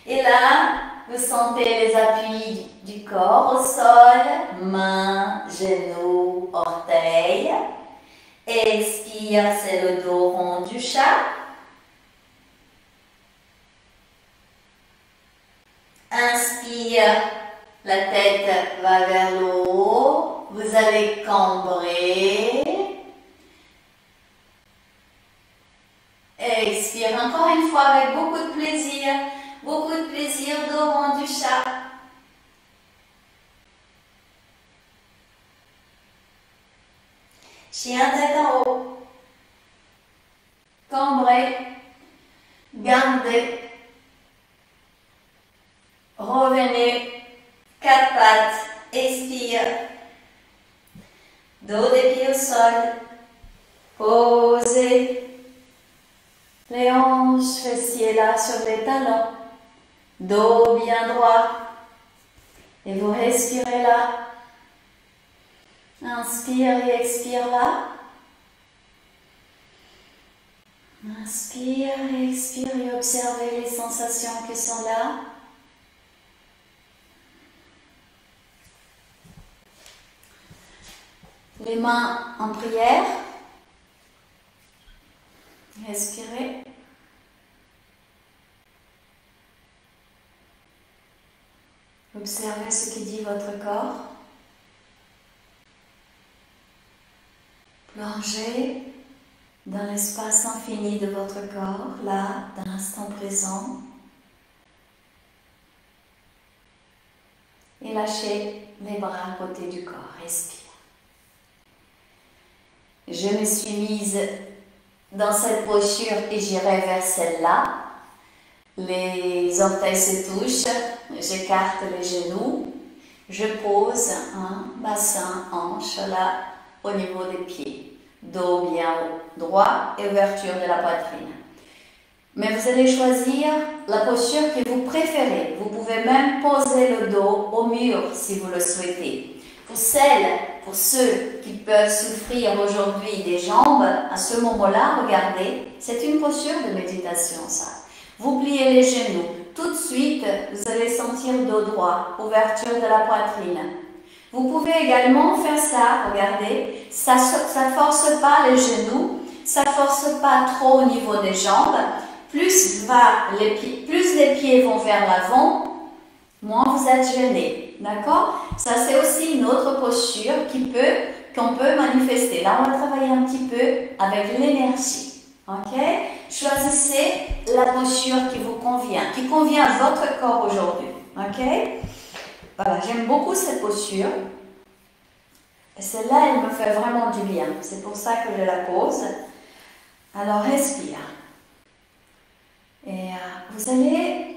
Et là, vous sentez les appuis du corps au sol, mains, genoux, orteils. Expire, c'est le dos rond du chat. Inspire, la tête va vers le haut. Vous allez cambrer. Expire encore une fois avec beaucoup de plaisir. Beaucoup de plaisir, dos rond du chat. Chien tête en haut. Cambrez. Gardez. Revenez. Quatre pattes. Expire. Dos des pieds au sol. Posez. Les hanches fessiers là sur les talons. Dos bien droit. Et vous respirez là. Inspire et expire là. Inspire et expire et observez les sensations qui sont là. Les mains en prière. Respirez. Observez ce qui dit votre corps. Plongez dans l'espace infini de votre corps, là, dans l'instant présent. Et lâchez les bras à côté du corps. Respire. Je me suis mise dans cette posture et j'irai vers celle-là. Les orteils se touchent, j'écarte les genoux, je pose un bassin, hanche là au niveau des pieds, dos bien droit et ouverture de la poitrine. Mais vous allez choisir la posture que vous préférez. Vous pouvez même poser le dos au mur si vous le souhaitez. Pour ceux qui peuvent souffrir aujourd'hui des jambes, à ce moment-là, regardez, c'est une posture de méditation ça. Vous pliez les genoux. Tout de suite, vous allez sentir dos droit, ouverture de la poitrine. Vous pouvez également faire ça, regardez, ça ne force pas les genoux, ça ne force pas trop au niveau des jambes. Plus les pieds vont vers l'avant, moins vous êtes gêné. D'accord? Ça, c'est aussi une autre posture qu'on peut manifester. Là, on va travailler un petit peu avec l'énergie. Ok? Choisissez la posture qui vous convient, qui convient à votre corps aujourd'hui. Ok? Voilà, j'aime beaucoup cette posture. Et celle-là, elle me fait vraiment du bien. C'est pour ça que je la pose. Alors, respire. Et vous allez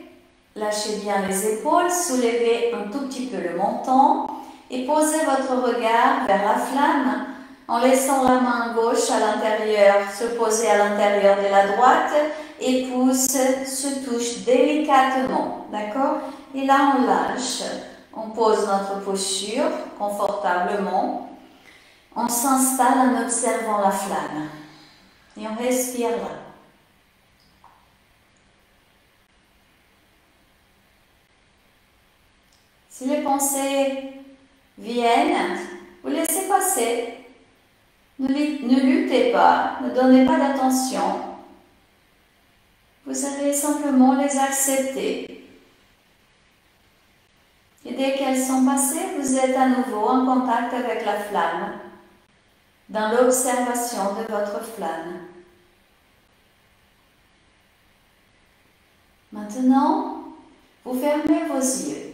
lâcher bien les épaules, soulever un tout petit peu le menton et poser votre regard vers la flamme en laissant la main gauche à l'intérieur se poser à l'intérieur de la droite et pouce se touche délicatement. D'accord? Et là, on lâche. On pose notre posture confortablement. On s'installe en observant la flamme. Et on respire là. Si les pensées viennent, vous laissez passer. Ne luttez pas, ne donnez pas d'attention. Vous allez simplement les accepter. Et dès qu'elles sont passées, vous êtes à nouveau en contact avec la flamme, dans l'observation de votre flamme. Maintenant, vous fermez vos yeux.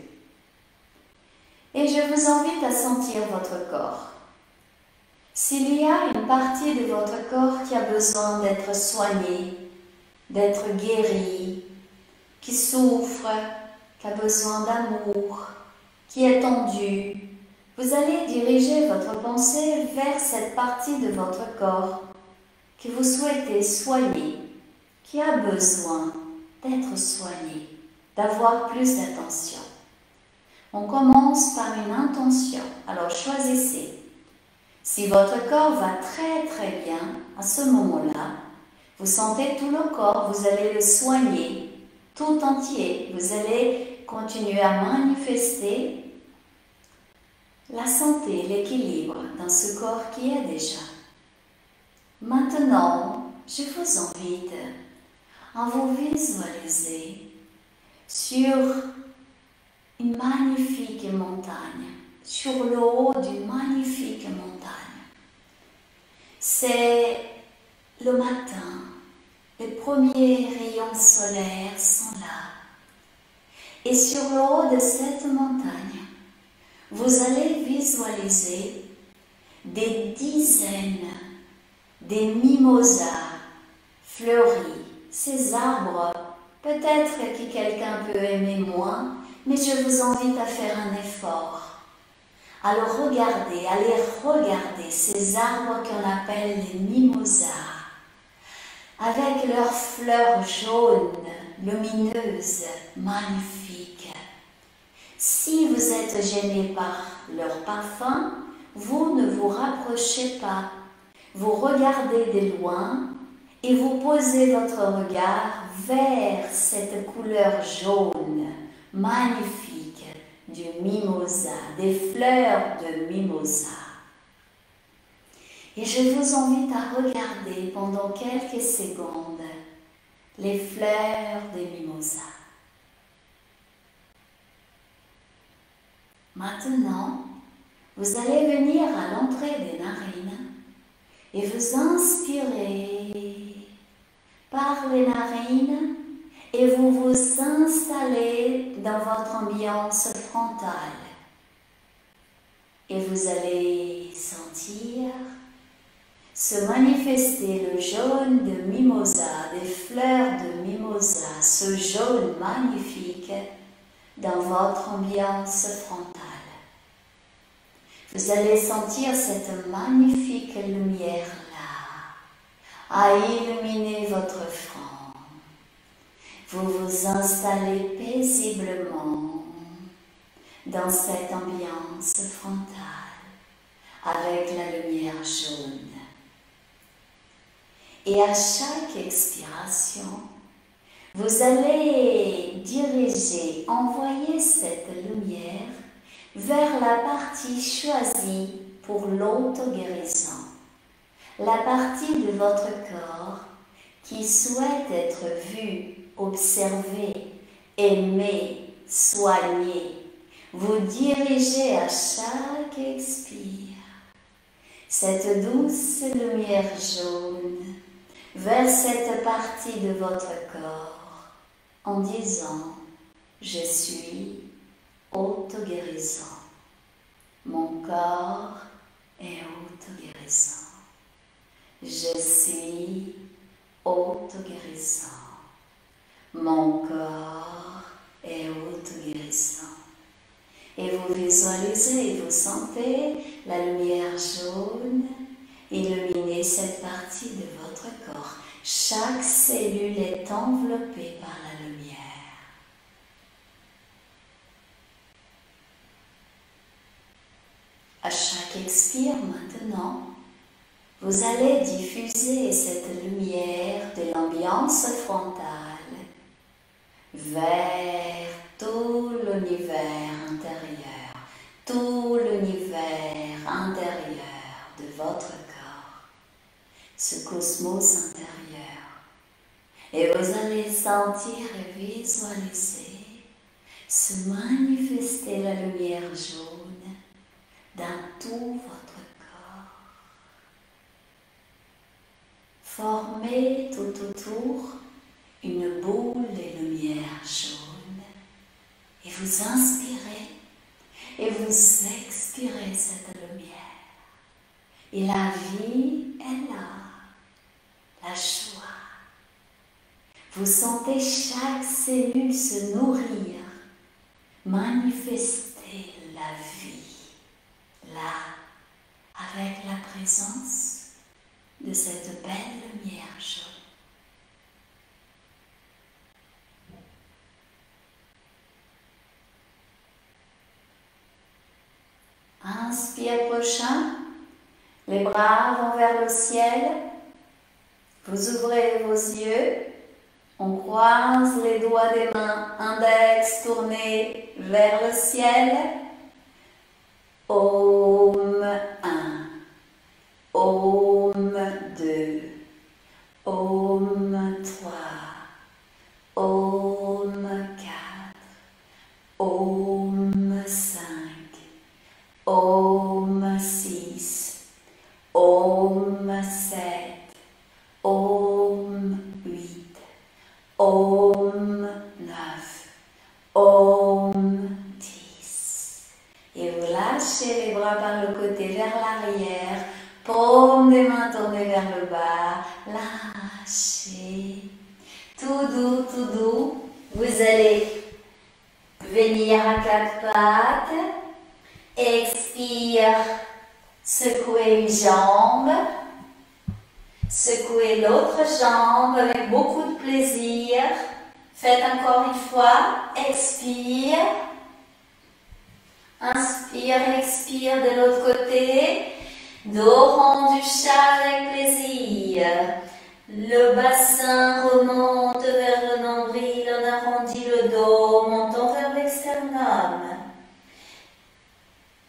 Et je vous invite à sentir votre corps. S'il y a une partie de votre corps qui a besoin d'être soignée, d'être guérie, qui souffre, qui a besoin d'amour, qui est tendue, vous allez diriger votre pensée vers cette partie de votre corps que vous souhaitez soigner, qui a besoin d'être soignée, d'avoir plus d'attention. On commence par une intention. Alors choisissez. Si votre corps va très très bien, à ce moment-là, vous sentez tout le corps, vous allez le soigner tout entier. Vous allez continuer à manifester la santé, l'équilibre dans ce corps qui est déjà. Maintenant, je vous invite à vous visualiser sur une magnifique montagne, sur le haut d'une magnifique montagne. C'est le matin, les premiers rayons solaires sont là. Et sur le haut de cette montagne, vous allez visualiser des dizaines des mimosas fleuris. Ces arbres, peut-être que quelqu'un peut aimer moins, mais je vous invite à faire un effort. À le regarder, à les regarder, ces arbres qu'on appelle les mimosas, avec leurs fleurs jaunes, lumineuses, magnifiques. Si vous êtes gêné par leur parfum, vous ne vous rapprochez pas. Vous regardez de loin et vous posez votre regard vers cette couleur jaune magnifique du mimosa, des fleurs de mimosa. Et je vous invite à regarder pendant quelques secondes les fleurs des mimosas. Maintenant, vous allez venir à l'entrée des narines et vous inspirez par les narines et vous vous installez dans votre ambiance frontale. Et vous allez sentir se manifester le jaune de mimosa, des fleurs de mimosa, ce jaune magnifique dans votre ambiance frontale. Vous allez sentir cette magnifique lumière-là à illuminer votre front. Vous vous installez paisiblement dans cette ambiance frontale avec la lumière jaune. Et à chaque expiration, vous allez diriger, envoyer cette lumière vers la partie choisie pour l'auto-guérison, la partie de votre corps qui souhaite être vue, observée, aimée, soignée. Vous dirigez à chaque expire cette douce lumière jaune vers cette partie de votre corps en disant « Je suis auto-guérissant. Mon corps est auto-guérissant. Je suis auto-guérissant. Mon corps est auto-guérissant. » Et vous visualisez, vous sentez la lumière jaune illuminer cette partie de votre corps. Chaque cellule est enveloppée par la lumière. À chaque expire maintenant, vous allez diffuser cette lumière de l'ambiance frontale vers tout l'univers intérieur, tout l'univers intérieur de votre corps, ce cosmos intérieur. Et vous allez sentir et visualiser se manifester la lumière jaune dans tout votre corps. Formez tout autour une boule de lumière jaune et vous inspirez et vous expirez cette lumière. Et la vie est là, la joie. Vous sentez chaque cellule se nourrir, manifester la vie. Là, avec la présence de cette belle lumière jaune. Inspire prochain, les bras vont vers le ciel, vous ouvrez vos yeux, on croise les doigts des mains, index tourné vers le ciel. Om 1, Om 2, Om 3, Om 4, Om 5, Om 6, Om 7, Om 8, Om 9, Om 10. Et vous lâchez les bras par le côté vers l'arrière, paume des mains tournées vers le bas, lâchez. Tout doux, vous allez venir à quatre pattes, expire, secouez une jambe, secouez l'autre jambe avec beaucoup de plaisir. Faites encore une fois, expire. Inspire, expire de l'autre côté. Dos rond du chat avec plaisir. Le bassin remonte vers le nombril, on arrondit le dos, montant vers l'externum.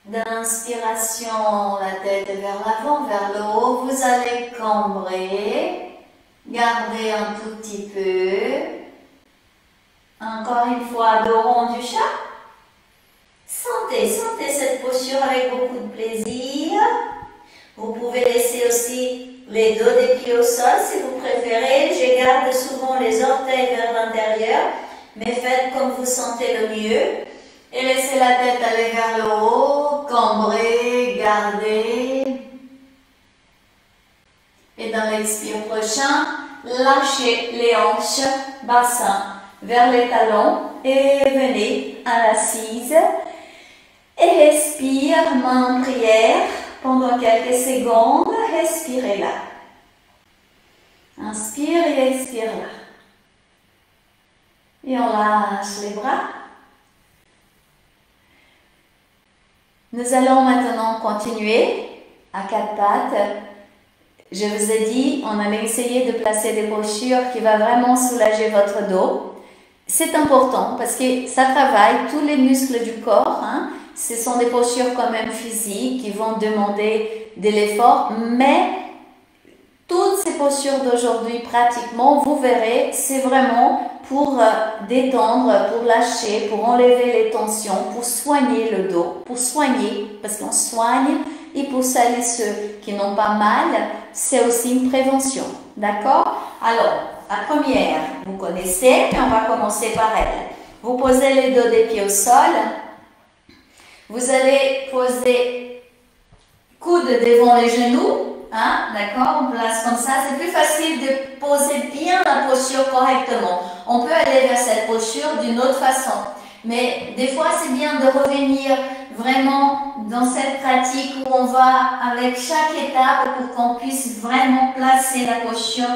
Dans l'inspiration, la tête vers l'avant, vers le haut, vous allez cambrer, gardez un tout petit peu. Encore une fois, dos rond du chat. Sentez cette posture avec beaucoup de plaisir. Vous pouvez laisser aussi les dos des pieds au sol si vous préférez. Je garde souvent les orteils vers l'intérieur, mais faites comme vous sentez le mieux. Et laissez la tête aller vers le haut, cambrez, gardez. Et dans l'expire prochain, lâchez les hanches, bassin vers les talons et venez à l'assise. Et respire, main en prière. Pendant quelques secondes, respirez là. Inspire et expire là. Et on lâche les bras. Nous allons maintenant continuer à quatre pattes. Je vous ai dit, on allait essayer de placer des postures qui vont vraiment soulager votre dos. C'est important parce que ça travaille tous les muscles du corps. Ce sont des postures quand même physiques qui vont demander de l'effort, mais toutes ces postures d'aujourd'hui, pratiquement, vous verrez, c'est vraiment pour détendre, pour lâcher, pour enlever les tensions, pour soigner le dos, pour soigner, parce qu'on soigne, et pour celles et ceux qui n'ont pas mal, c'est aussi une prévention. D'accord? Alors, la première, vous connaissez, mais on va commencer par elle. Vous posez les dos des pieds au sol. Vous allez poser coude devant les genoux, d'accord, on place comme ça. C'est plus facile de poser bien la posture correctement. On peut aller vers cette posture d'une autre façon. Mais des fois, c'est bien de revenir vraiment dans cette pratique où on va avec chaque étape pour qu'on puisse vraiment placer la posture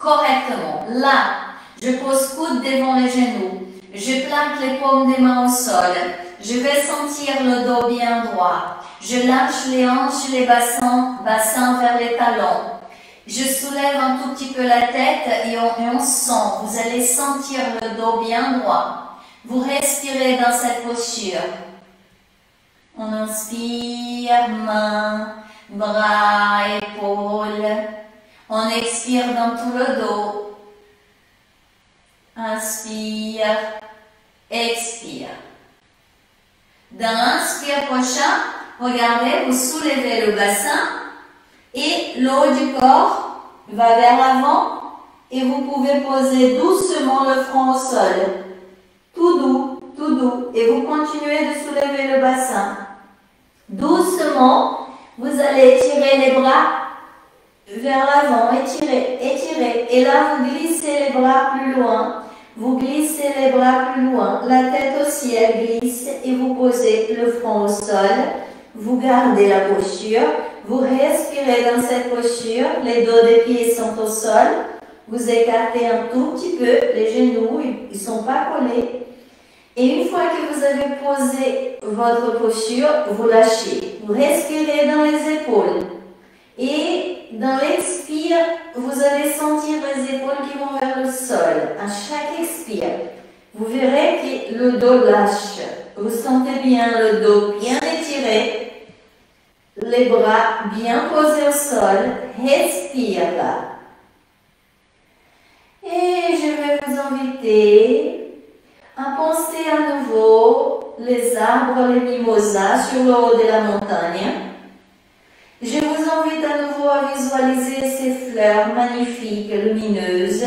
correctement. Là, je pose coude devant les genoux. Je plaque les paumes des mains au sol. Je vais sentir le dos bien droit. Je lâche les hanches, les bassins vers les talons. Je soulève un tout petit peu la tête et on sent. Vous allez sentir le dos bien droit. Vous respirez dans cette posture. On inspire, mains, bras, épaules. On expire dans tout le dos. Inspire, expire. Dans l'inspire prochain, regardez, vous soulevez le bassin et le haut du corps va vers l'avant et vous pouvez poser doucement le front au sol. Tout doux, tout doux. Et vous continuez de soulever le bassin. Doucement, vous allez étirer les bras vers l'avant, étirer, étirer. Et là, vous glissez les bras plus loin. Vous glissez les bras plus loin. La tête aussi, elle glisse. Et vous posez le front au sol. Vous gardez la posture. Vous respirez dans cette posture. Les dos des pieds sont au sol. Vous écartez un tout petit peu. Les genoux, ils ne sont pas collés. Et une fois que vous avez posé votre posture, vous lâchez. Vous respirez dans les épaules. Et dans l'expire, vous allez sentir les épaules qui vont vers le sol. À chaque expire, vous verrez que le dos lâche. Vous sentez bien le dos bien étiré. Les bras bien posés au sol. Respire là. Et je vais vous inviter à penser à nouveau les arbres, les mimosas sur le haut de la montagne. Je vous invite à nouveau à visualiser ces fleurs magnifiques, lumineuses,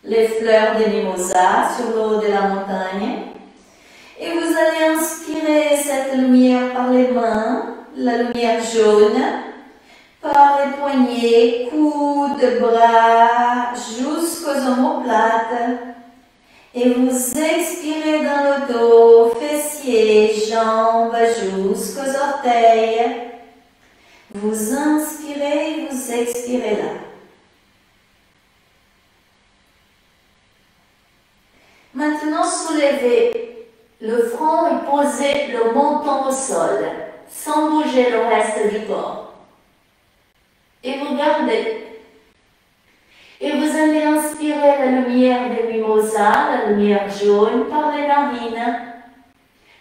les fleurs des mimosas sur le haut de la montagne. Et vous allez inspirer cette lumière par les mains, la lumière jaune, par les poignets, coudes, bras, jusqu'aux omoplates. Et vous expirez dans le dos, fessiers, jambes, jusqu'aux orteils. Vous inspirez et vous expirez là. Maintenant, soulevez le front et posez le menton au sol, sans bouger le reste du corps. Et vous gardez. allez inspirer la lumière des mimosas, la lumière jaune, par les narines.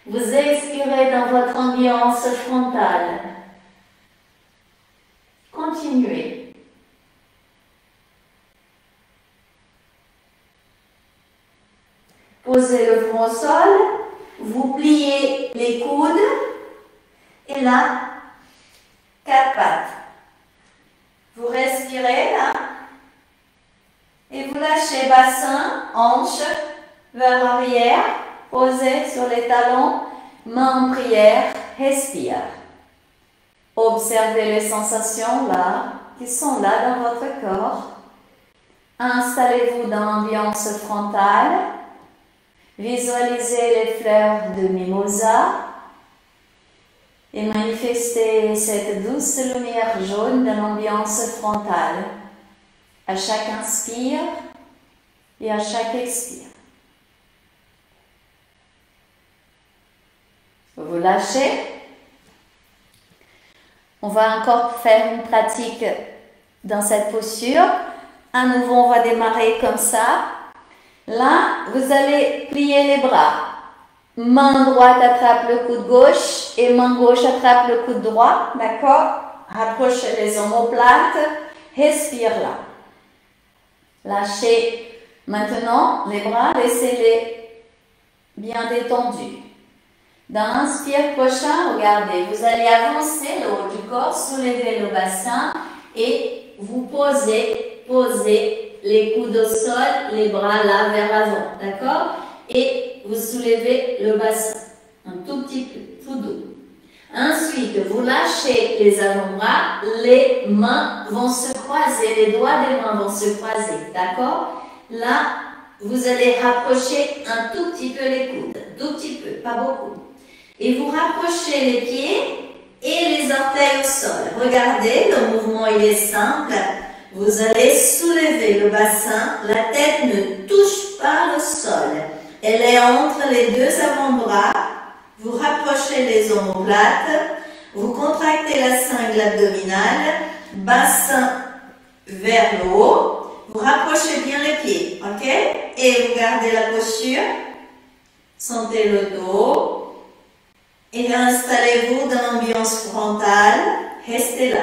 Vous expirez dans votre ambiance frontale. Continuez. Posez le front au sol, vous pliez les coudes et là, 4 pattes. Vous respirez là et vous lâchez bassin, hanche vers l'arrière, posez sur les talons, main en prière, respire. Observez les sensations là, qui sont là dans votre corps. Installez-vous dans l'ambiance frontale. Visualisez les fleurs de mimosa et manifestez cette douce lumière jaune dans l'ambiance frontale à chaque inspire et à chaque expire. Vous lâchez. On va encore faire une pratique dans cette posture. À nouveau, on va démarrer comme ça. Là, vous allez plier les bras. Main droite attrape le coude gauche et main gauche attrape le coude droit. D'accord? Rapprochez les omoplates. Respire là. Lâchez maintenant les bras. Laissez-les bien détendus. Dans l'inspire prochain, regardez, vous allez avancer le haut du corps, soulever le bassin et vous posez les coudes au sol, les bras là vers l'avant, d'accord? Et vous soulevez le bassin, un tout petit peu, tout doux. Ensuite, vous lâchez les avant-bras, les mains vont se croiser, les doigts des mains vont se croiser, d'accord? Là, vous allez rapprocher un tout petit peu les coudes, tout petit peu, pas beaucoup. Et vous rapprochez les pieds et les orteils au sol. Regardez, le mouvement il est simple. Vous allez soulever le bassin, la tête ne touche pas le sol. Elle est entre les deux avant-bras. Vous rapprochez les omoplates, vous contractez la cingle abdominale, bassin vers le haut. Vous rapprochez bien les pieds, ok? Et vous gardez la posture. Sentez le dos. Et installez-vous dans l'ambiance frontale. Restez là.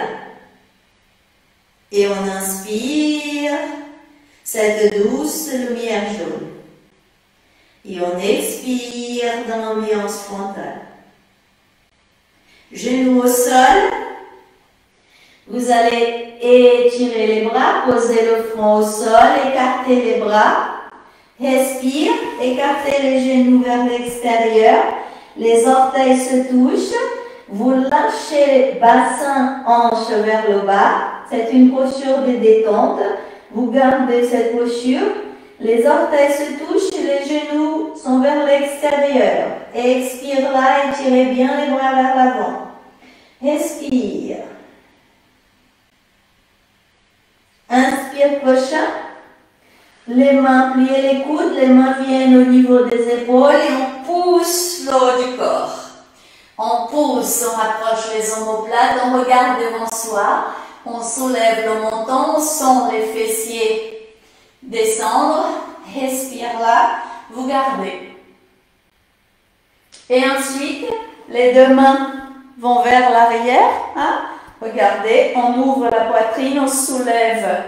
Et on inspire cette douce lumière jaune. Et on expire dans l'ambiance frontale. Genoux au sol. Vous allez étirer les bras, poser le front au sol, écarter les bras. Respire, écartez les genoux vers l'extérieur. Les orteils se touchent. Vous lâchez bassin, hanche vers le bas. C'est une posture de détente. Vous gardez cette posture. Les orteils se touchent, les genoux sont vers l'extérieur. Expire là, étirez bien les bras vers l'avant. Respire. Inspire prochain. Les mains, pliez les coudes, les mains viennent au niveau des épaules et on pousse le haut du corps. On pousse, on rapproche les omoplates, on regarde devant soi, on soulève le menton, on sent les fessiers descendre, respire là, vous gardez. Et ensuite, les deux mains vont vers l'arrière. Hein? Regardez, on ouvre la poitrine, on soulève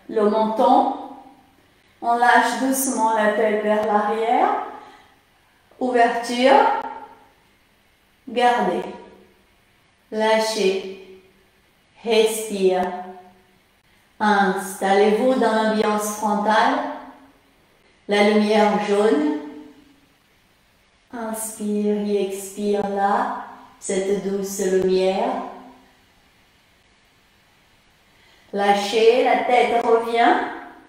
le menton. On lâche doucement la tête vers l'arrière. Ouverture. Gardez. Lâchez. Respire. Installez-vous dans l'ambiance frontale. La lumière jaune. Inspire et expire là. Cette douce lumière. Lâchez. La tête revient.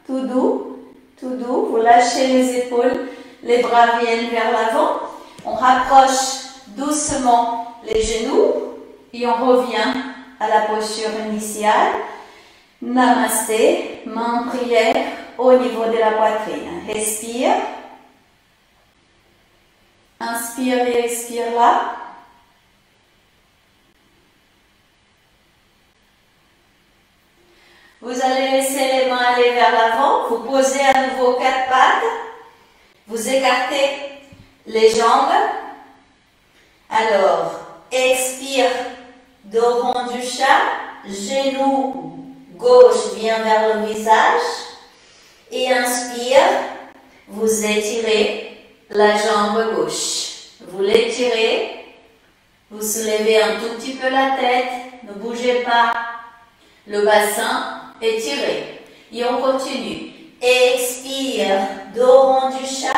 Tout doux. Tout doux, vous lâchez les épaules, les bras viennent vers l'avant. On rapproche doucement les genoux et on revient à la posture initiale. Namasté, main en prière au niveau de la poitrine. Respire. Inspire et expire là. Vous allez laisser les mains aller vers l'avant. Vous posez à nouveau 4 pattes. Vous écartez les jambes. Alors, expire, dos rond du chat. Genou gauche vient vers le visage. Et inspire, vous étirez la jambe gauche. Vous l'étirez. Vous soulevez un tout petit peu la tête. Ne bougez pas. Le bassin étiré. Et on continue. Expire, dos rond du chat.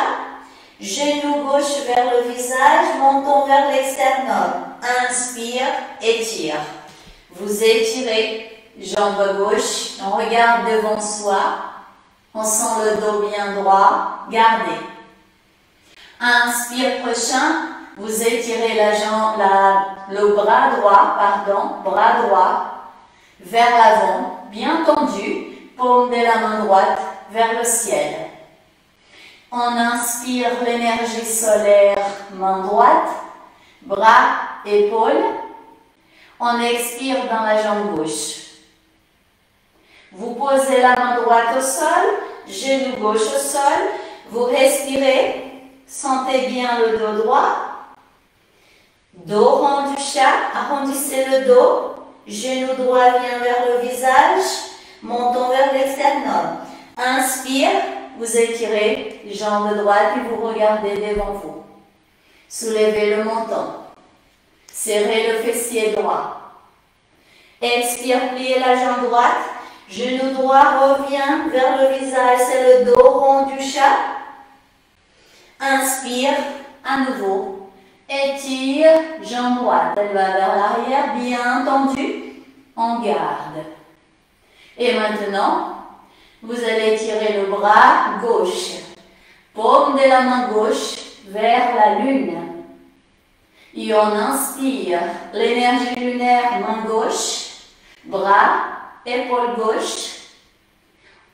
Genou gauche vers le visage, menton vers l'externum. Inspire, étire. Vous étirez, jambe gauche. On regarde devant soi. On sent le dos bien droit. Gardez. Inspire prochain. Vous étirez la jambe, le bras droit vers l'avant, bien tendu, paume de la main droite vers le ciel. On inspire l'énergie solaire, main droite, bras, épaules. On expire dans la jambe gauche. Vous posez la main droite au sol, genou gauche au sol. Vous respirez, sentez bien le dos droit. Dos rond du chat, arrondissez le dos. Genou droit vient vers le visage, menton vers l'externum. Inspire, vous étirez, jambe droite, puis vous regardez devant vous. Soulevez le menton. Serrez le fessier droit. Expire, pliez la jambe droite. Genou droit revient vers le visage, c'est le dos rond du chat. Inspire, à nouveau. Étire, jambe droite, elle va vers l'arrière, bien tendue, on garde. Et maintenant, vous allez étirer le bras gauche, paume de la main gauche vers la lune. Et on inspire l'énergie lunaire, main gauche, bras, épaule gauche.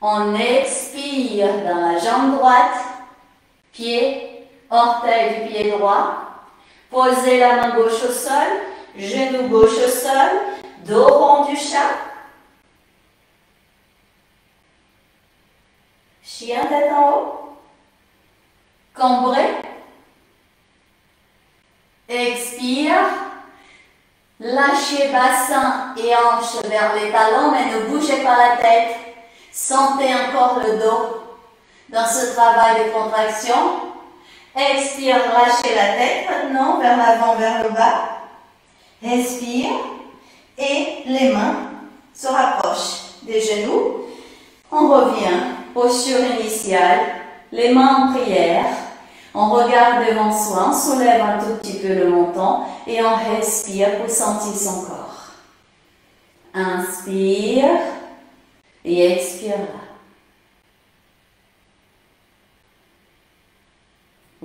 On expire dans la jambe droite, pied, orteil du pied droit. Posez la main gauche au sol, genou gauche au sol, dos rond du chat. Chien tête en haut. Cambré. Expire. Lâchez bassin et hanches vers les talons, mais ne bougez pas la tête. Sentez encore le dos dans ce travail de contraction. Expire, lâchez la tête maintenant, vers l'avant, vers le bas. Respire et les mains se rapprochent des genoux. On revient, posture initiale, les mains en prière. On regarde devant soi, on soulève un tout petit peu le menton et on respire pour sentir son corps. Inspire et expire là.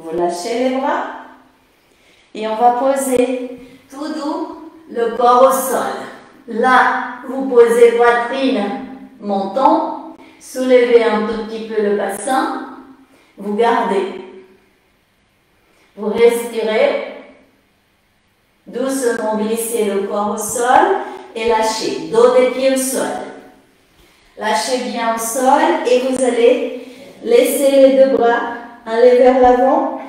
Vous lâchez les bras et on va poser tout doux le corps au sol. Là, vous posez poitrine, menton, soulevez un tout petit peu le bassin, vous gardez. Vous respirez, doucement glissez le corps au sol et lâchez, dos des pieds au sol. Lâchez bien au sol et vous allez laisser les deux bras aller vers l'avant,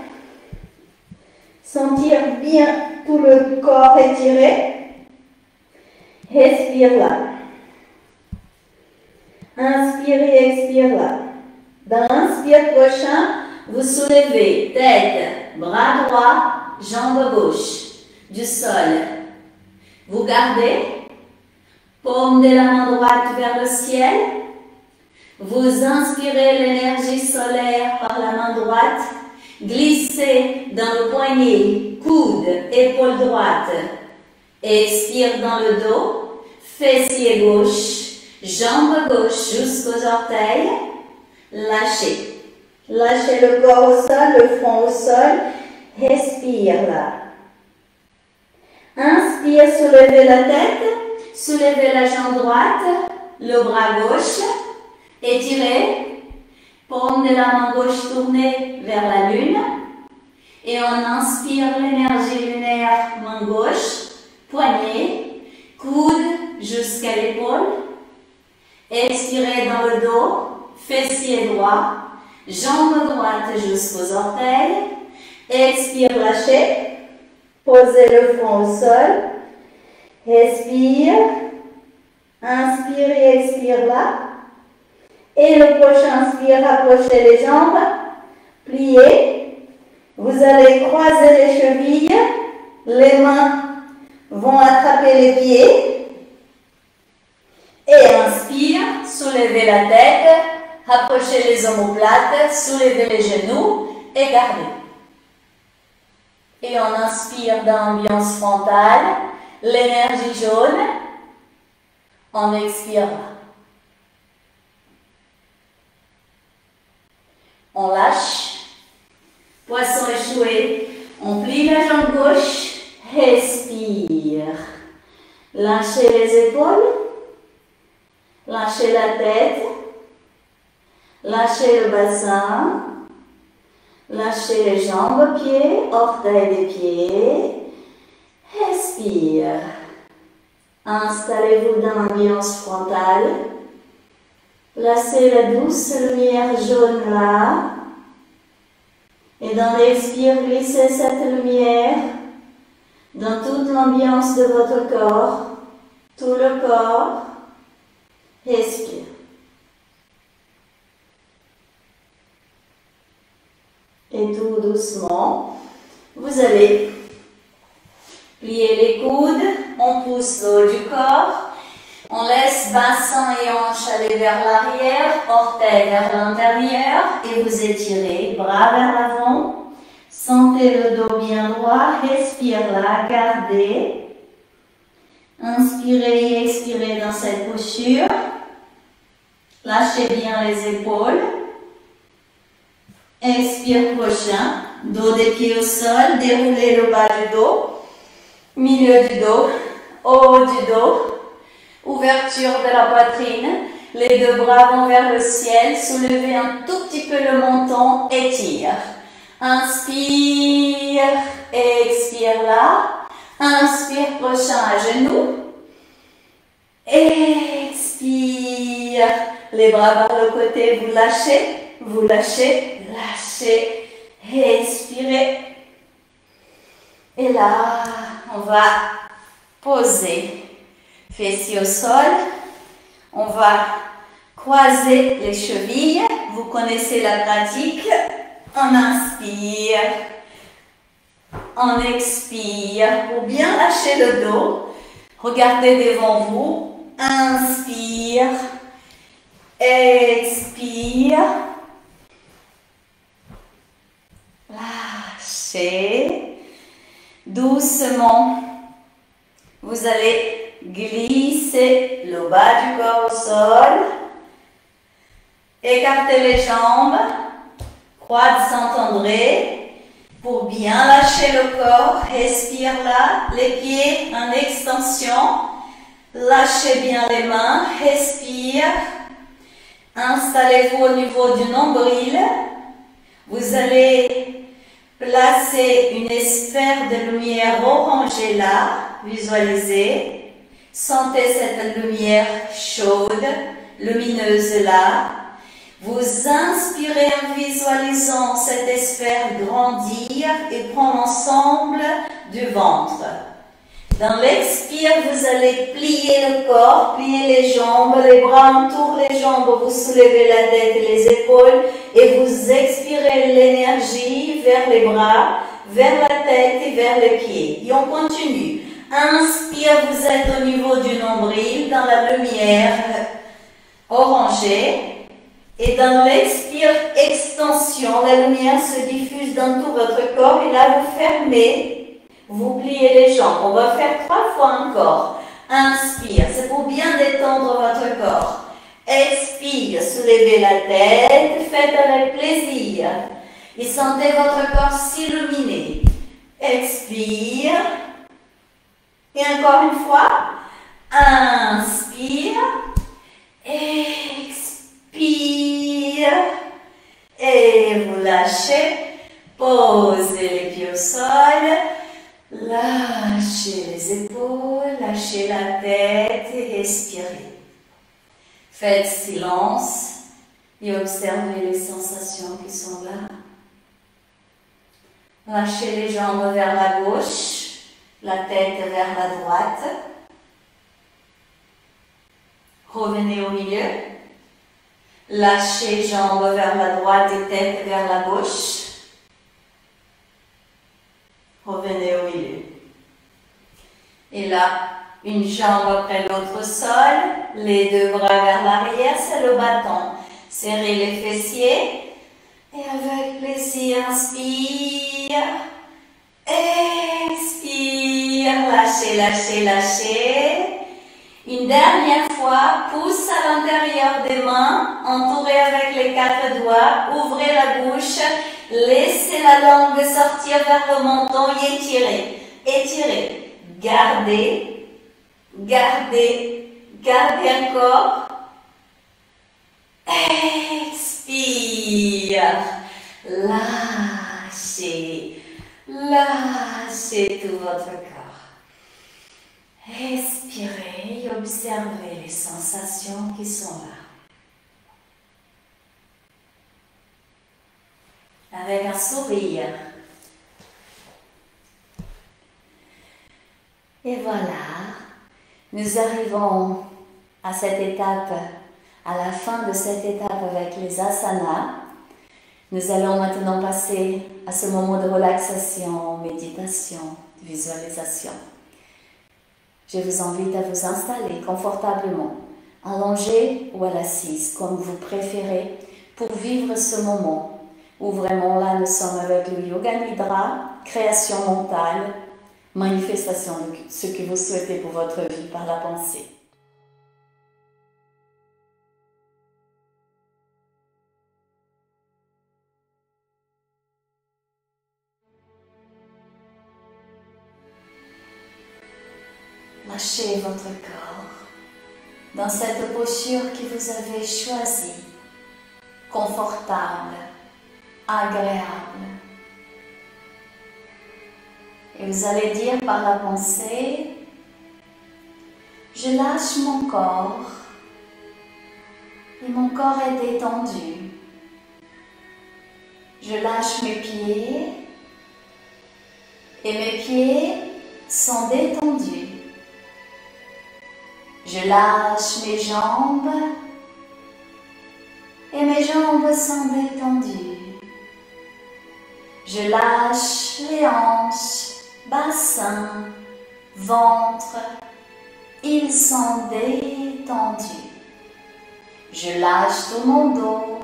sentir bien tout le corps étiré. Respire là. Inspire et expire là. Dans l'inspire prochain, vous soulevez tête, bras droit, jambe gauche du sol. Vous gardez, paume de la main droite vers le ciel. Vous inspirez l'énergie solaire par la main droite. Glissez dans le poignet, coude, épaule droite. Expire dans le dos, fessier gauche, jambe gauche jusqu'aux orteils. Lâchez. Lâchez le corps au sol, le front au sol. Respire là. Inspire, soulevez la tête. Soulevez la jambe droite, le bras gauche. Étirez, paume de la main gauche tournée vers la lune. Et on inspire l'énergie lunaire, main gauche, poignet, coude jusqu'à l'épaule. Expirez dans le dos, fessier droit, jambe droite jusqu'aux orteils. Expire, lâchez. Posez le front au sol. Respire. Inspire et expire là. Et le prochain inspire, rapprochez les jambes. Pliez. Vous allez croiser les chevilles. Les mains vont attraper les pieds. Et inspire, soulevez la tête. Rapprochez les omoplates, soulevez les genoux et gardez. Et on inspire dans l'ambiance frontale, l'énergie jaune. On expire. On lâche. Poisson échoué. On plie la jambe gauche. Respire. Lâchez les épaules. Lâchez la tête. Lâchez le bassin. Lâchez les jambes, pieds, orteils des pieds. Respire. Installez-vous dans l'ambiance frontale. Placez la douce lumière jaune là. Et dans l'expire, glissez cette lumière dans toute l'ambiance de votre corps. Tout le corps. Respire. Et tout doucement, vous allez plier les coudes, on pousse le haut du corps, on laisse bassin et hanche aller vers l'arrière, orteils vers l'intérieur et vous étirez, bras vers l'avant, sentez le dos bien droit, respire là, gardez, inspirez et expirez dans cette posture, lâchez bien les épaules. Expire prochain, dos des pieds au sol, déroulez le bas du dos, milieu du dos, haut du dos, ouverture de la poitrine, les deux bras vont vers le ciel, soulevez un tout petit peu le menton, étire. Inspire, expire là, inspire prochain à genoux, expire, les bras vers le côté, vous lâchez, lâchez, expirez. Et là, on va poser fessiers au sol. On va croiser les chevilles. Vous connaissez la pratique. On inspire. On expire pour bien lâcher le dos. Regardez devant vous. Inspire. Expire. Lâchez. Doucement. Vous allez glisser le bas du corps au sol. Écartez les jambes. Croix de Saint-André. Pour bien lâcher le corps, respire là. Les pieds en extension. Lâchez bien les mains. Respire. Installez-vous au niveau du nombril. Vous allez placer une sphère de lumière orangée là. Visualisez. Sentez cette lumière chaude, lumineuse là. Vous inspirez en visualisant cette sphère grandir et prendre l'ensemble du ventre. Dans l'expire, vous allez plier le corps, plier les jambes, les bras entourent les jambes, vous soulevez la tête et les épaules et vous expirez l'énergie vers les bras, vers la tête et vers les pieds. Et on continue. Inspire, vous êtes au niveau du nombril, dans la lumière orangée. Et dans l'expire, extension, la lumière se diffuse dans tout votre corps et là vous fermez, vous pliez les jambes. On va faire 3 fois encore. Inspire, c'est pour bien détendre votre corps. Expire, soulevez la tête, faites avec plaisir. Et sentez votre corps s'illuminer. Expire. Et encore une fois. Inspire. Expire. Et vous lâchez. Posez les pieds au sol. Lâchez les épaules. Lâchez la tête et expirez. Faites silence et observez les sensations qui sont là. Lâchez les jambes vers la gauche, la tête vers la droite. Revenez au milieu. Lâchez jambes vers la droite et tête vers la gauche. Revenez au milieu. Et là, une jambe après l'autre au sol, les deux bras vers l'arrière, c'est le bâton. Serrez les fessiers et avec plaisir, inspire, expire, lâchez, lâchez, lâchez. Une dernière fois, pouce à l'intérieur des mains, entourez avec les 4 doigts, ouvrez la bouche, laissez la langue sortir vers le menton et étirez, étirez, gardez, gardez, gardez encore, expire, lâchez, lâchez tout votre corps. Respirez et observez les sensations qui sont là. Avec un sourire. Et voilà, nous arrivons à cette étape, à la fin de cette étape avec les asanas. Nous allons maintenant passer à ce moment de relaxation, méditation, visualisation. Je vous invite à vous installer confortablement, allongé ou à l'assise, comme vous préférez, pour vivre ce moment où vraiment là nous sommes avec le Yoga Nidra, création mentale, manifestation de ce que vous souhaitez pour votre vie par la pensée. Lâchez votre corps dans cette posture que vous avez choisie, confortable, agréable. Et vous allez dire par la pensée, je lâche mon corps et mon corps est détendu. Je lâche mes pieds et mes pieds sont détendus. Je lâche mes jambes et mes jambes sont détendues. Je lâche les hanches, bassin, ventre, ils sont détendus. Je lâche tout mon dos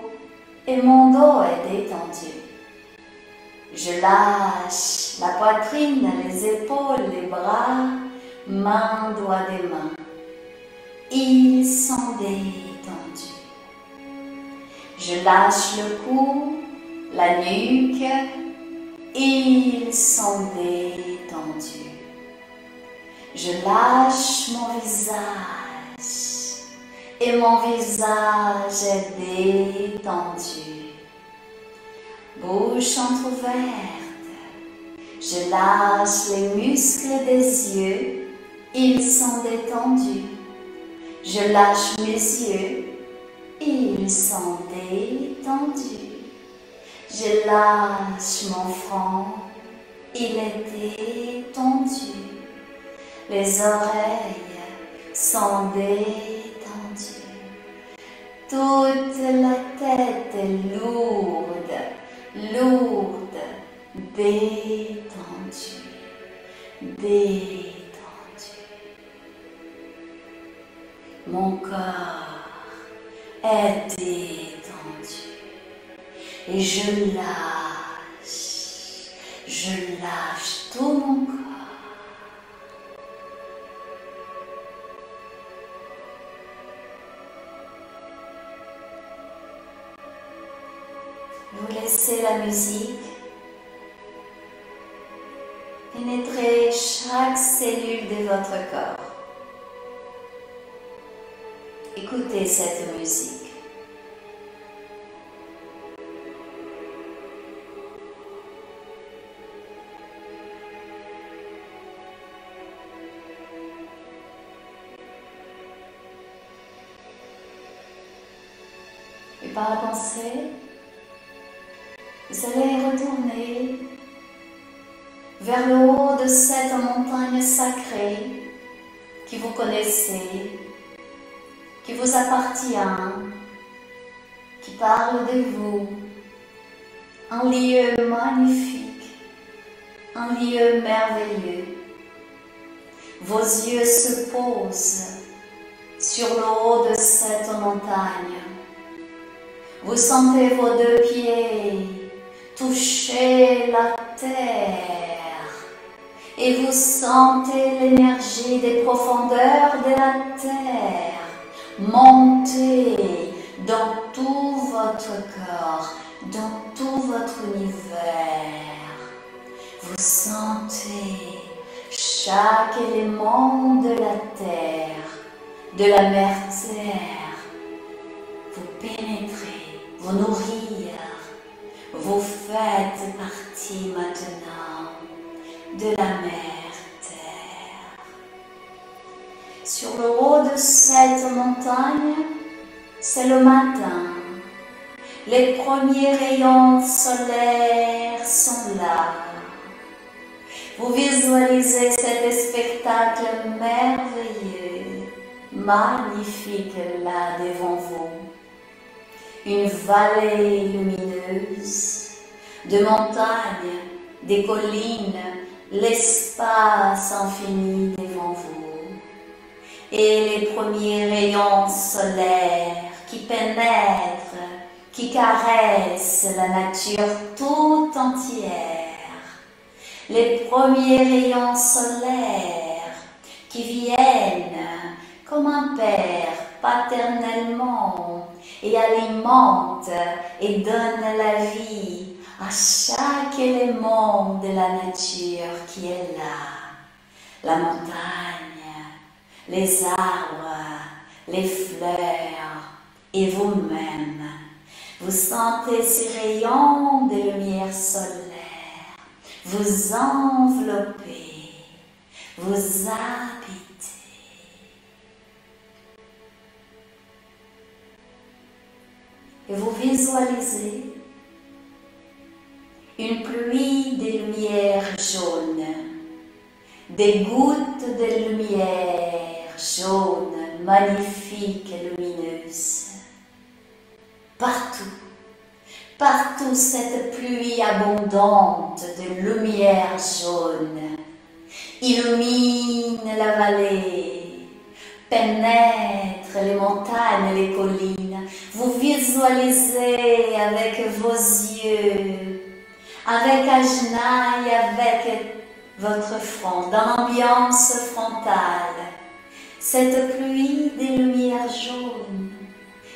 et mon dos est détendu. Je lâche la poitrine, les épaules, les bras, mains, doigts des mains. Ils sont détendus. Je lâche le cou, la nuque, ils sont détendus. Je lâche mon visage et mon visage est détendu. Bouche entrouverte. Je lâche les muscles des yeux, ils sont détendus. Je lâche mes yeux, ils sont détendus. Je lâche mon front, il est détendu. Les oreilles sont détendues. Toute la tête est lourde, lourde, détendue, détendue. Mon corps est détendu et je lâche tout mon corps. Vous laissez la musique pénétrer chaque cellule de votre corps. Écoutez cette musique. par la pensée, vous allez retourner vers le haut de cette montagne sacrée qui vous connaissez, qui vous appartient, qui parle de vous. Un lieu magnifique, un lieu merveilleux. Vos yeux se posent sur le haut de cette montagne. Vous sentez vos deux pieds toucher la terre et vous sentez l'énergie des profondeurs de la terre monter dans tout votre corps, dans tout votre univers. Vous sentez chaque élément de la terre, de la mère terre, vous pénétrer, vous nourrir. Vous faites partie maintenant de la mère terre. Sur le haut de cette montagne, c'est le matin. Les premiers rayons solaires sont là. Vous visualisez cet spectacle merveilleux, magnifique là devant vous. Une vallée lumineuse, de montagnes, des collines, l'espace infini devant vous. Et les premiers rayons solaires qui pénètrent, qui caressent la nature tout entière. Les premiers rayons solaires qui viennent comme un père paternellement et alimente et donne la vie à chaque élément de la nature qui est là. La montagne, les arbres, les fleurs et vous-même. Vous sentez ces rayons de lumière solaire vous envelopper, vous habiter. Et vous visualisez une pluie de lumière jaune, des gouttes de lumière jaune, magnifiques et lumineuses. Partout, partout cette pluie abondante de lumière jaune illumine la vallée, pénètre les montagnes, les collines. Vous visualisez avec vos yeux, avec Ajna et avec votre front, dans l'ambiance frontale, cette pluie de lumière jaune,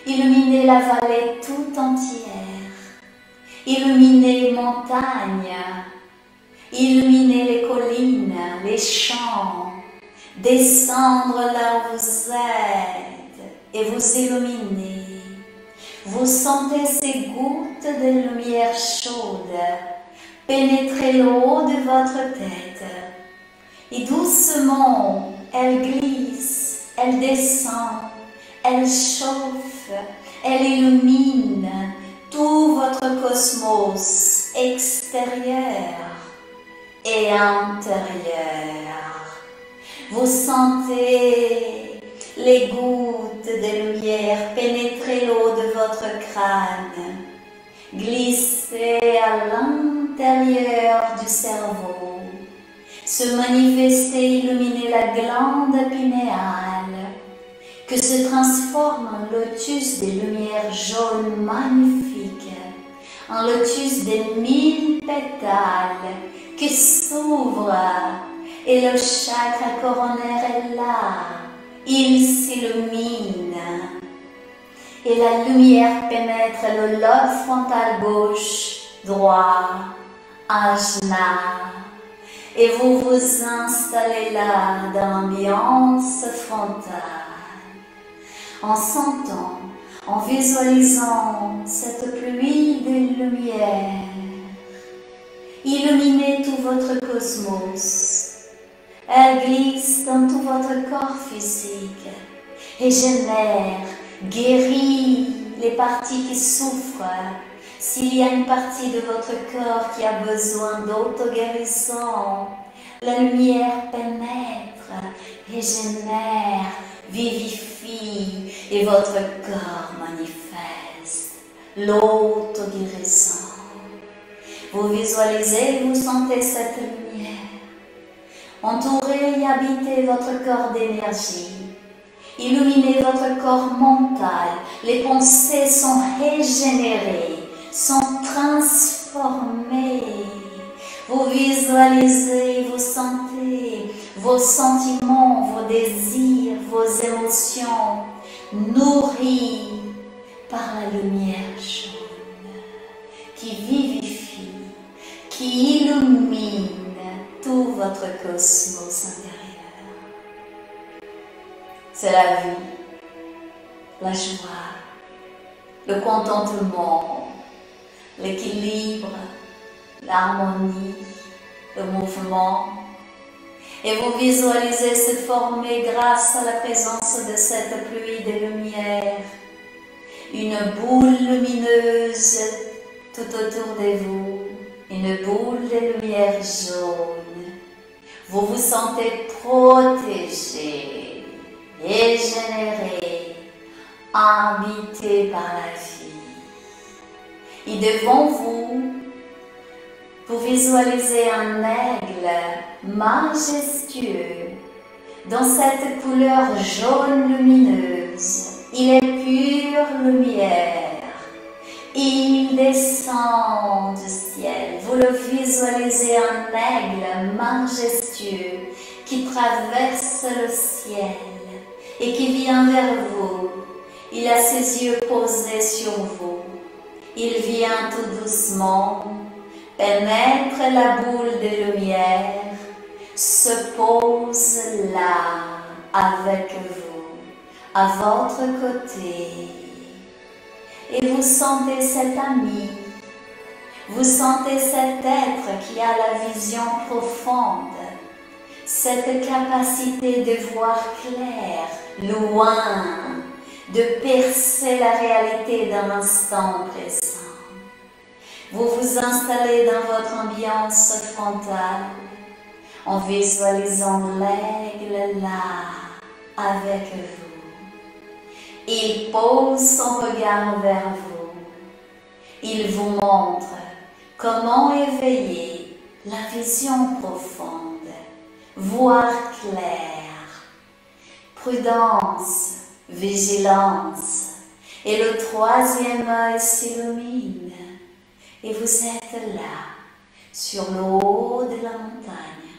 illuminez la vallée tout entière, illuminez les montagnes, illuminez les collines, les champs, descendre là où vous êtes et vous illuminez. Vous sentez ces gouttes de lumière chaude pénétrer le haut de votre tête et doucement elle glisse, elle descend, elle chauffe, elle illumine tout votre cosmos extérieur et intérieur. Vous sentez les gouttes de lumière pénétrer le haut de votre crâne, glisser à l'intérieur du cerveau, se manifester, illuminer la glande pinéale, que se transforme en lotus de lumière jaune magnifique, un lotus de 1000 pétales qui s'ouvre et le chakra coronaire est là, il s'illumine et la lumière pénètre le lobe frontal gauche, droit, Ajna, et vous vous installez là dans l'ambiance frontale, en sentant, en visualisant cette pluie de lumière, illuminez tout votre cosmos. Elle glisse dans tout votre corps physique et génère, guérit les parties qui souffrent. S'il y a une partie de votre corps qui a besoin d'auto-guérison, la lumière pénètre, régénère, vivifie et votre corps manifeste l'auto-guérison. Vous visualisez, vous sentez cette lumière entourer et habiter votre corps d'énergie. Illuminez votre corps mental. Les pensées sont régénérées, sont transformées. Vous visualisez, vous sentez vos sentiments, vos désirs, vos émotions nourris par la lumière jaune qui vivifie, qui illumine tout votre cosmos intérieur. C'est la vie, la joie, le contentement, l'équilibre, l'harmonie, le mouvement. Et vous visualisez se former grâce à la présence de cette pluie de lumière, une boule lumineuse tout autour de vous, une boule de lumière jaune. Vous vous sentez protégé, régénéré, habité par la vie. Et devant vous, vous visualisez un aigle majestueux dans cette couleur jaune lumineuse. Il est pure lumière. Il descend du ciel. Vous le visualisez, un aigle majestueux qui traverse le ciel et qui vient vers vous. Il a ses yeux posés sur vous. Il vient tout doucement, pénètre la boule de lumière, se pose là avec vous, à votre côté. Et vous sentez cet ami, vous sentez cet être qui a la vision profonde, cette capacité de voir clair, loin, de percer la réalité d'un instant présent. Vous vous installez dans votre ambiance frontale en visualisant l'aigle là avec vous. Il pose son regard vers vous. Il vous montre comment éveiller la vision profonde, voir clair, prudence, vigilance. Et le troisième œil s'illumine et vous êtes là, sur le haut de la montagne,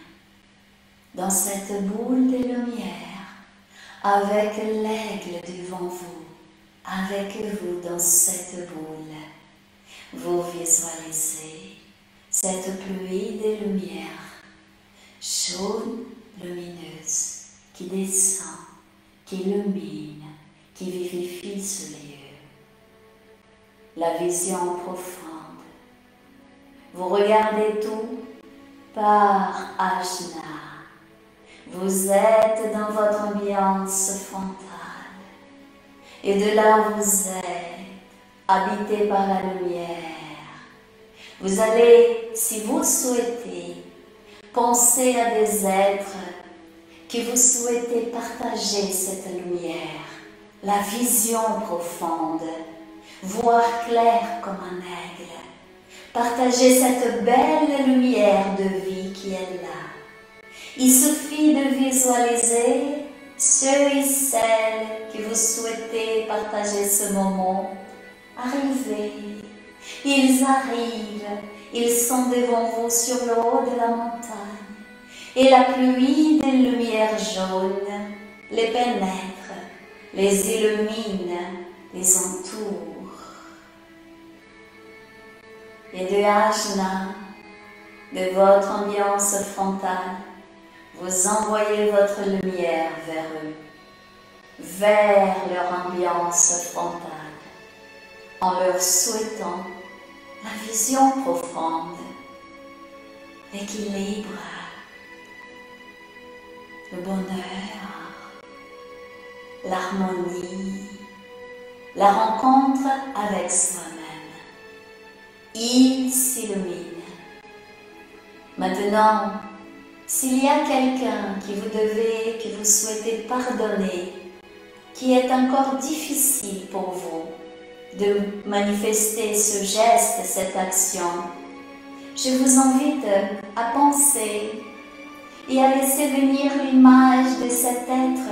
dans cette boule de lumière, avec l'aigle devant vous, avec vous dans cette boule. Vous visualisez cette pluie de lumière jaune, lumineuse, qui descend, qui illumine, qui vivifie ce lieu. La vision profonde. Vous regardez tout par Ajna. Vous êtes dans votre ambiance frontale. Et de là où vous êtes, habité par la lumière, vous allez, si vous souhaitez, penser à des êtres que vous souhaitez partager cette lumière, la vision profonde, voir clair comme un aigle, partager cette belle lumière de vie qui est là. Il suffit de visualiser ceux et celles que vous souhaitez partager ce moment arriver. Ils arrivent, ils sont devant vous sur le haut de la montagne. Et la pluie de lumière jaune les pénètre, les illumine, les entoure. Et de Ajna, de votre ambiance frontale, vous envoyez votre lumière vers eux, vers leur ambiance frontale, en leur souhaitant la vision profonde, l'équilibre, le bonheur, l'harmonie, la rencontre avec soi-même. Il s'illumine. Maintenant, s'il y a quelqu'un que vous souhaitez pardonner, qui est encore difficile pour vous de manifester ce geste, cette action, je vous invite à penser et à laisser venir l'image de cet être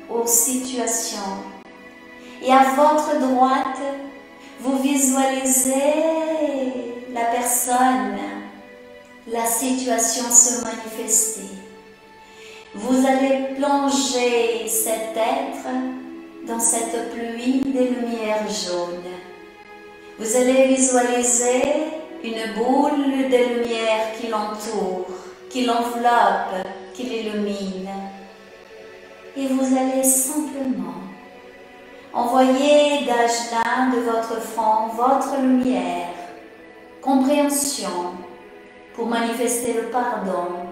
aux situations. Et à votre droite, vous visualisez la personne, la situation se manifester. Vous allez plonger cet être dans cette pluie de lumière jaune. Vous allez visualiser une boule de lumière qui l'entoure, qui l'enveloppe, qui l'illumine. Et vous allez simplement envoyer d'Ajna de votre front votre lumière, compréhension, pour manifester le pardon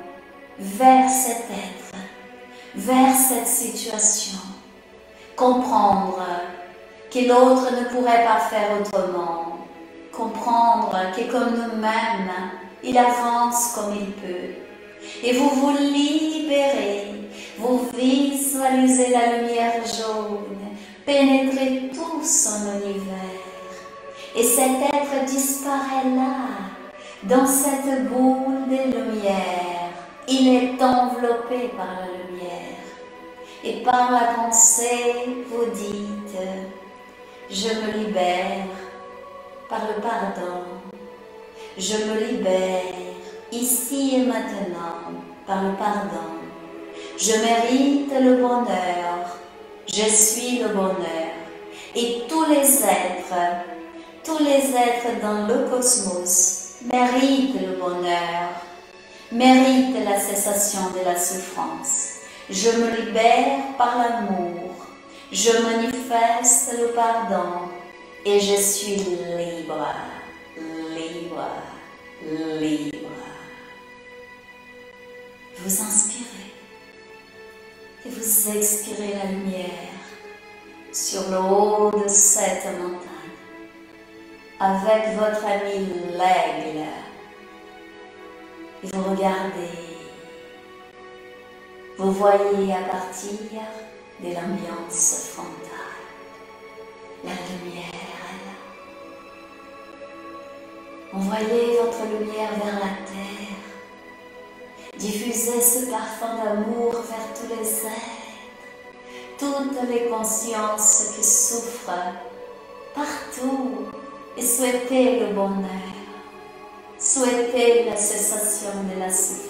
vers cet être, vers cette situation. Comprendre que l'autre ne pourrait pas faire autrement. Comprendre que comme nous-mêmes, il avance comme il peut. Et vous vous libérez, vous visualisez la lumière jaune, pénétrer tout son univers. Et cet être disparaît là, dans cette boule de lumière. Il est enveloppé par la lumière. Et par la pensée, vous dites, je me libère par le pardon. Je me libère ici et maintenant par le pardon. Je mérite le bonheur. Je suis le bonheur. Et tous les êtres dans le cosmos méritent le bonheur, méritent la cessation de la souffrance. Je me libère par l'amour, je manifeste le pardon et je suis libre, libre, libre. Vous inspirez et vous expirez la lumière sur le haut de cette montagne avec votre ami l'aigle. Et vous regardez. Vous voyez à partir de l'ambiance frontale, la lumière est là. Envoyez votre lumière vers la terre. Diffusez ce parfum d'amour vers tous les êtres, toutes les consciences qui souffrent partout et souhaitez le bonheur, souhaitez la cessation de la souffrance.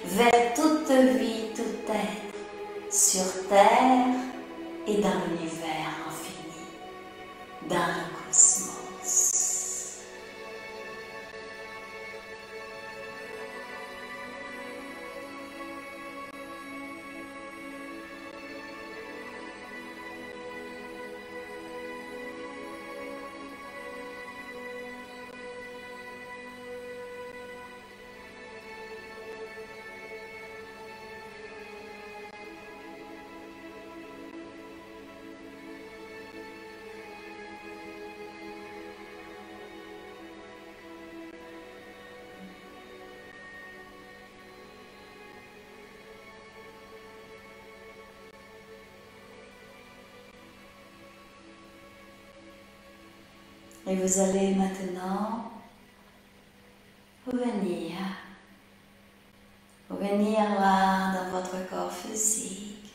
Vers toute vie, tout être, sur terre et dans l'univers infini, dans le cosmos. Et vous allez maintenant revenir là dans votre corps physique.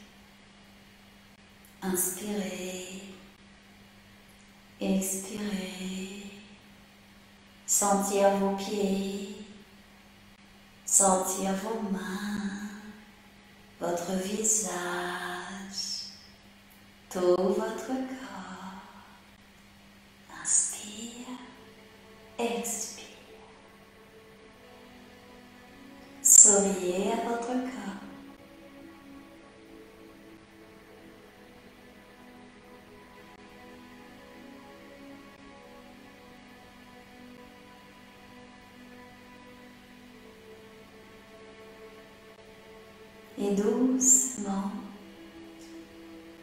Inspirez, expirez, sentir vos pieds, sentir vos mains, votre visage, tout votre corps. Inspire, expire. Souriez à votre corps. Et doucement,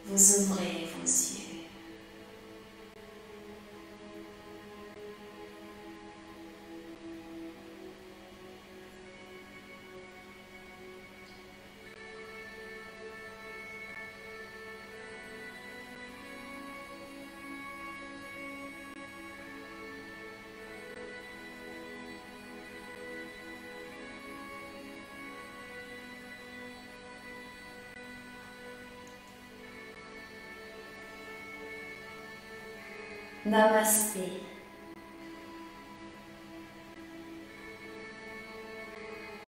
vous ouvrez vos yeux. Namasté.